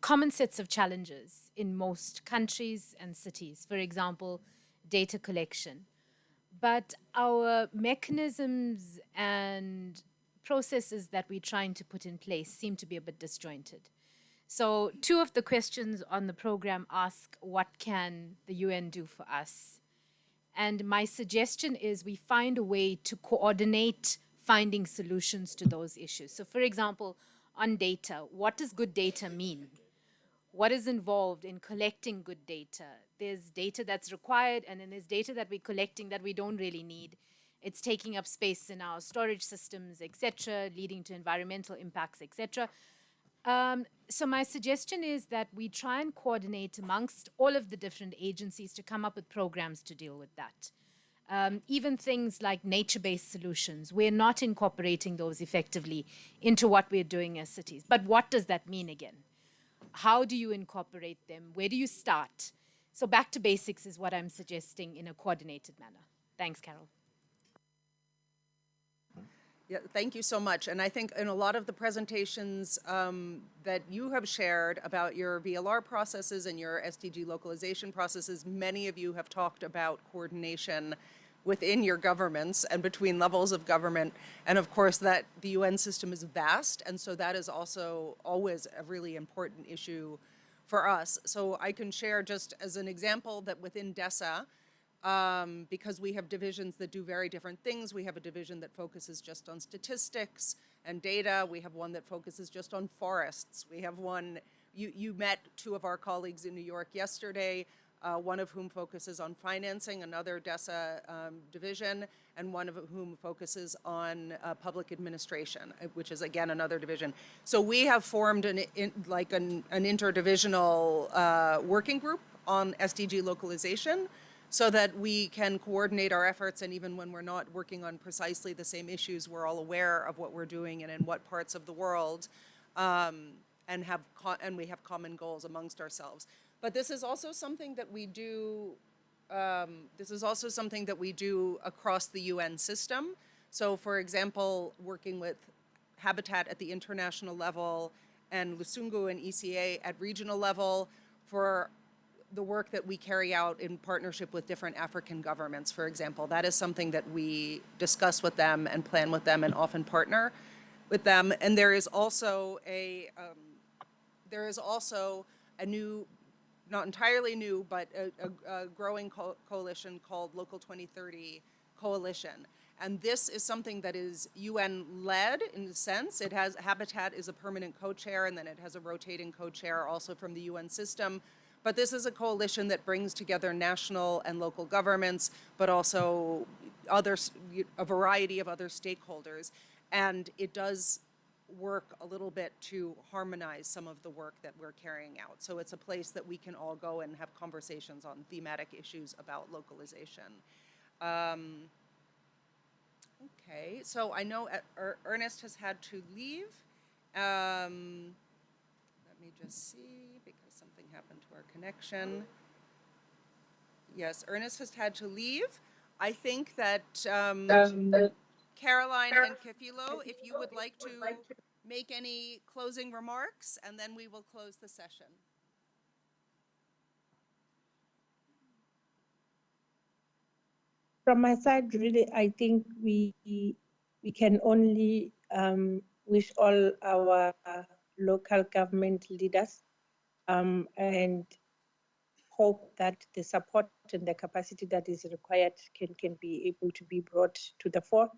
common sets of challenges in most countries and cities. For example, data collection. But our mechanisms and processes that we're trying to put in place seem to be a bit disjointed. So 2 of the questions on the program ask, what can the UN do for us? And my suggestion is we find a way to coordinate finding solutions to those issues. So for example, on data, what does good data mean? What is involved in collecting good data? There's data that's required, and then there's data that we're collecting that we don't really need. It's taking up space in our storage systems, etc., leading to environmental impacts, etc. So my suggestion is that we try and coordinate amongst all of the different agencies to come up with programs to deal with that. Even things like nature-based solutions, we're not incorporating those effectively into what we're doing as cities. But what does that mean again? How do you incorporate them? Where do you start? So back to basics is what I'm suggesting in a coordinated manner. Thanks, Carol. Yeah, thank you so much. And I think in a lot of the presentations that you have shared about your VLR processes and your SDG localization processes, many of you have talked about coordination within your governments and between levels of government. And of course, that the UN system is vast, and so that is also always a really important issue for us. So I can share just as an example that within DESA, because we have divisions that do very different things. We have a division that focuses just on statistics and data. We have one that focuses just on forests. We have one, you met two of our colleagues in New York yesterday, one of whom focuses on financing, another DESA division, and one of whom focuses on public administration, which is again another division. So we have formed an interdivisional working group on SDG localization, so that we can coordinate our efforts, and even when we're not working on precisely the same issues, we're all aware of what we're doing and in what parts of the world, and we have common goals amongst ourselves. But this is also something that we do. This is also something that we do across the UN system. So, for example, working with Habitat at the international level and Lusungu and ECA at regional level for the work that we carry out in partnership with different African governments, for example. That is something that we discuss with them and plan with them and often partner with them. And there is also a new, not entirely new, but a growing coalition called Local 2030 Coalition. And this is something that is UN-led in a sense. It has, Habitat is a permanent co-chair, and then it has a rotating co-chair also from the UN system. But this is a coalition that brings together national and local governments, but also a variety of other stakeholders. And it does work a little bit to harmonize some of the work that we're carrying out. So it's a place that we can all go and have conversations on thematic issues about localization. Okay, so I know Ernest has had to leave. Let me just see, because something happened to our connection. Yes, Ernest has had to leave. I think that Caroline and Kefilo, if you would like to make any closing remarks, and then we will close the session. From my side, really, I think we can only wish all our local government leaders and hope that the support and the capacity that is required can be able to be brought to the fore.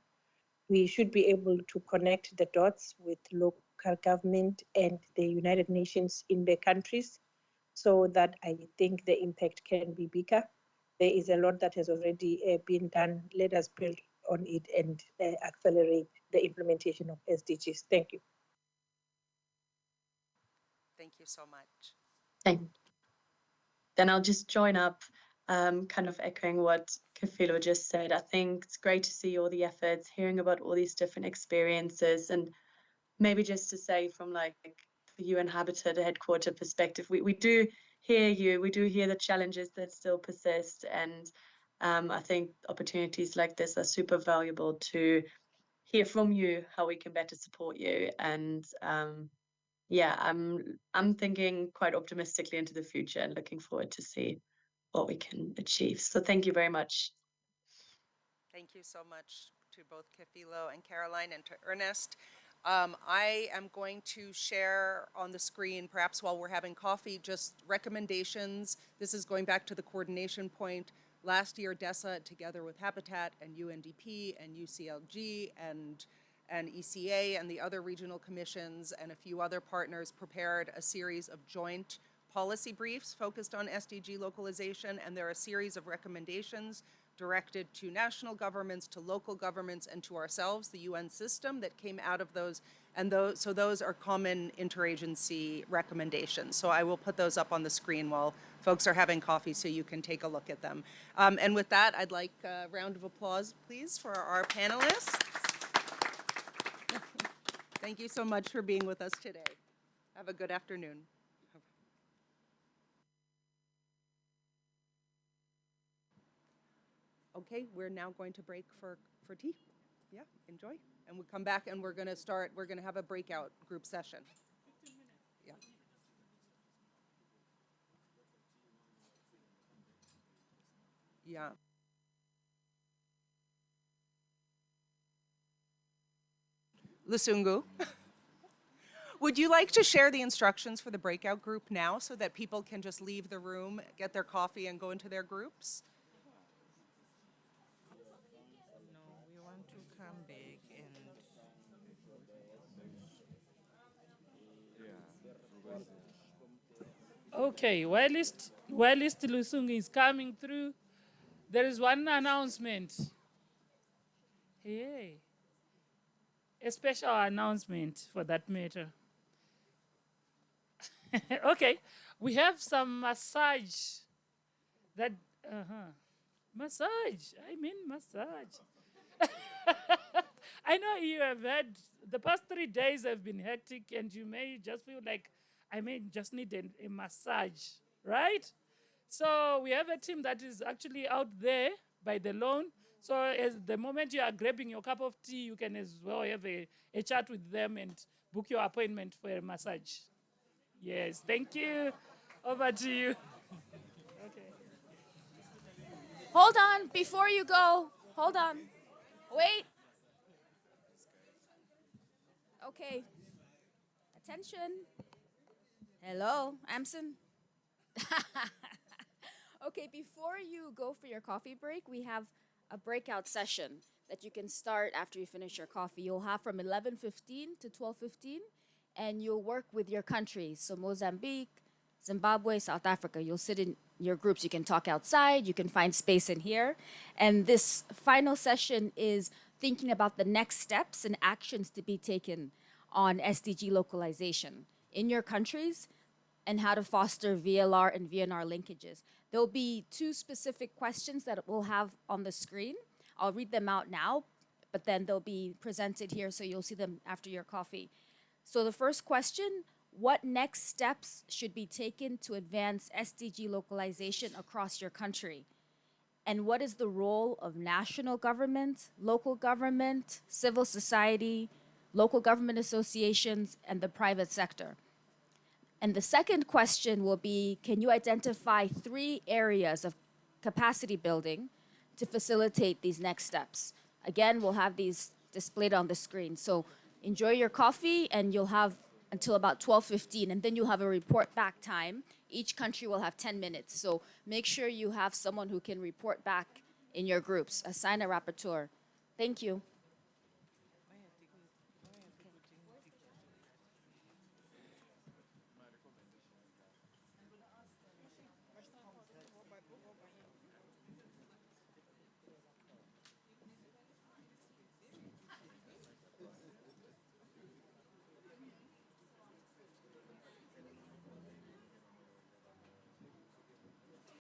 We should be able to connect the dots with local government and the United Nations in the countries, so that I think the impact can be bigger. There is a lot that has already been done. Let us build on it and accelerate the implementation of SDGs. Thank you. Thank you so much. Thank you. Then I'll just join up, kind of echoing what Kefilo just said. I think it's great to see all the efforts, hearing about all these different experiences, and maybe just to say from like the UN Habitat headquarter perspective, we do hear you, we do hear the challenges that still persist, and I think opportunities like this are super valuable to hear from you how we can better support you. And yeah, I'm thinking quite optimistically into the future and looking forward to see what we can achieve. So thank you very much. Thank you so much to both Kefilo and Caroline, and to Ernest. I am going to share on the screen, perhaps while we're having coffee, just recommendations. This is going back to the coordination point. Last year, DESA, together with Habitat and UNDP and UCLG and ECA and the other regional commissions and a few other partners, prepared a series of joint policy briefs focused on SDG localization, and there are a series of recommendations directed to national governments, to local governments, and to ourselves, the UN system, that came out of those. And those are common interagency recommendations. So I will put those up on the screen while folks are having coffee so you can take a look at them. And with that, I'd like a round of applause, please, for our panelists. Thank you so much for being with us today. Have a good afternoon. Okay, we're now going to break for tea. Yeah, enjoy. And we'll come back and we're going to have a breakout group session. Yeah. Yeah. Lusungu, would you like to share the instructions for the breakout group now so that people can just leave the room, get their coffee, and go into their groups? No, we want to come back and Okay, whilst Lusung is coming through, there is one announcement. Hey, a special announcement for that matter. Okay, we have some massage. Massage. I mean massage. I know you have had, the past 3 days have been hectic and you may just feel like, I may just need a massage, right? So we have a team that is actually out there by the lawn. So as the moment you are grabbing your cup of tea, you can as well have a chat with them and book your appointment for a massage. Yes, thank you. Over to you. Okay. Hold on, before you go, hold on. Wait. Okay. Attention. Hello, Amson. Okay, before you go for your coffee break, we have a breakout session that you can start after you finish your coffee. You'll have from 11:15 to 12:15, and you'll work with your countries. So Mozambique, Zimbabwe, South Africa. You'll sit in your groups. You can talk outside. You can find space in here. And this final session is thinking about the next steps and actions to be taken on SDG localization in your countries and how to foster VLR and VNR linkages. There'll be 2 specific questions that we'll have on the screen. I'll read them out now, but then they'll be presented here so you'll see them after your coffee. So the first question, what next steps should be taken to advance SDG localization across your country? And what is the role of national government, local government, civil society, local government associations, and the private sector? And the second question will be, can you identify 3 areas of capacity building to facilitate these next steps? Again, we'll have these displayed on the screen. So enjoy your coffee and you'll have until about 12:15 and then you'll have a report back time. Each country will have 10 minutes. So make sure you have someone who can report back in your groups. Assign a rapporteur. Thank you.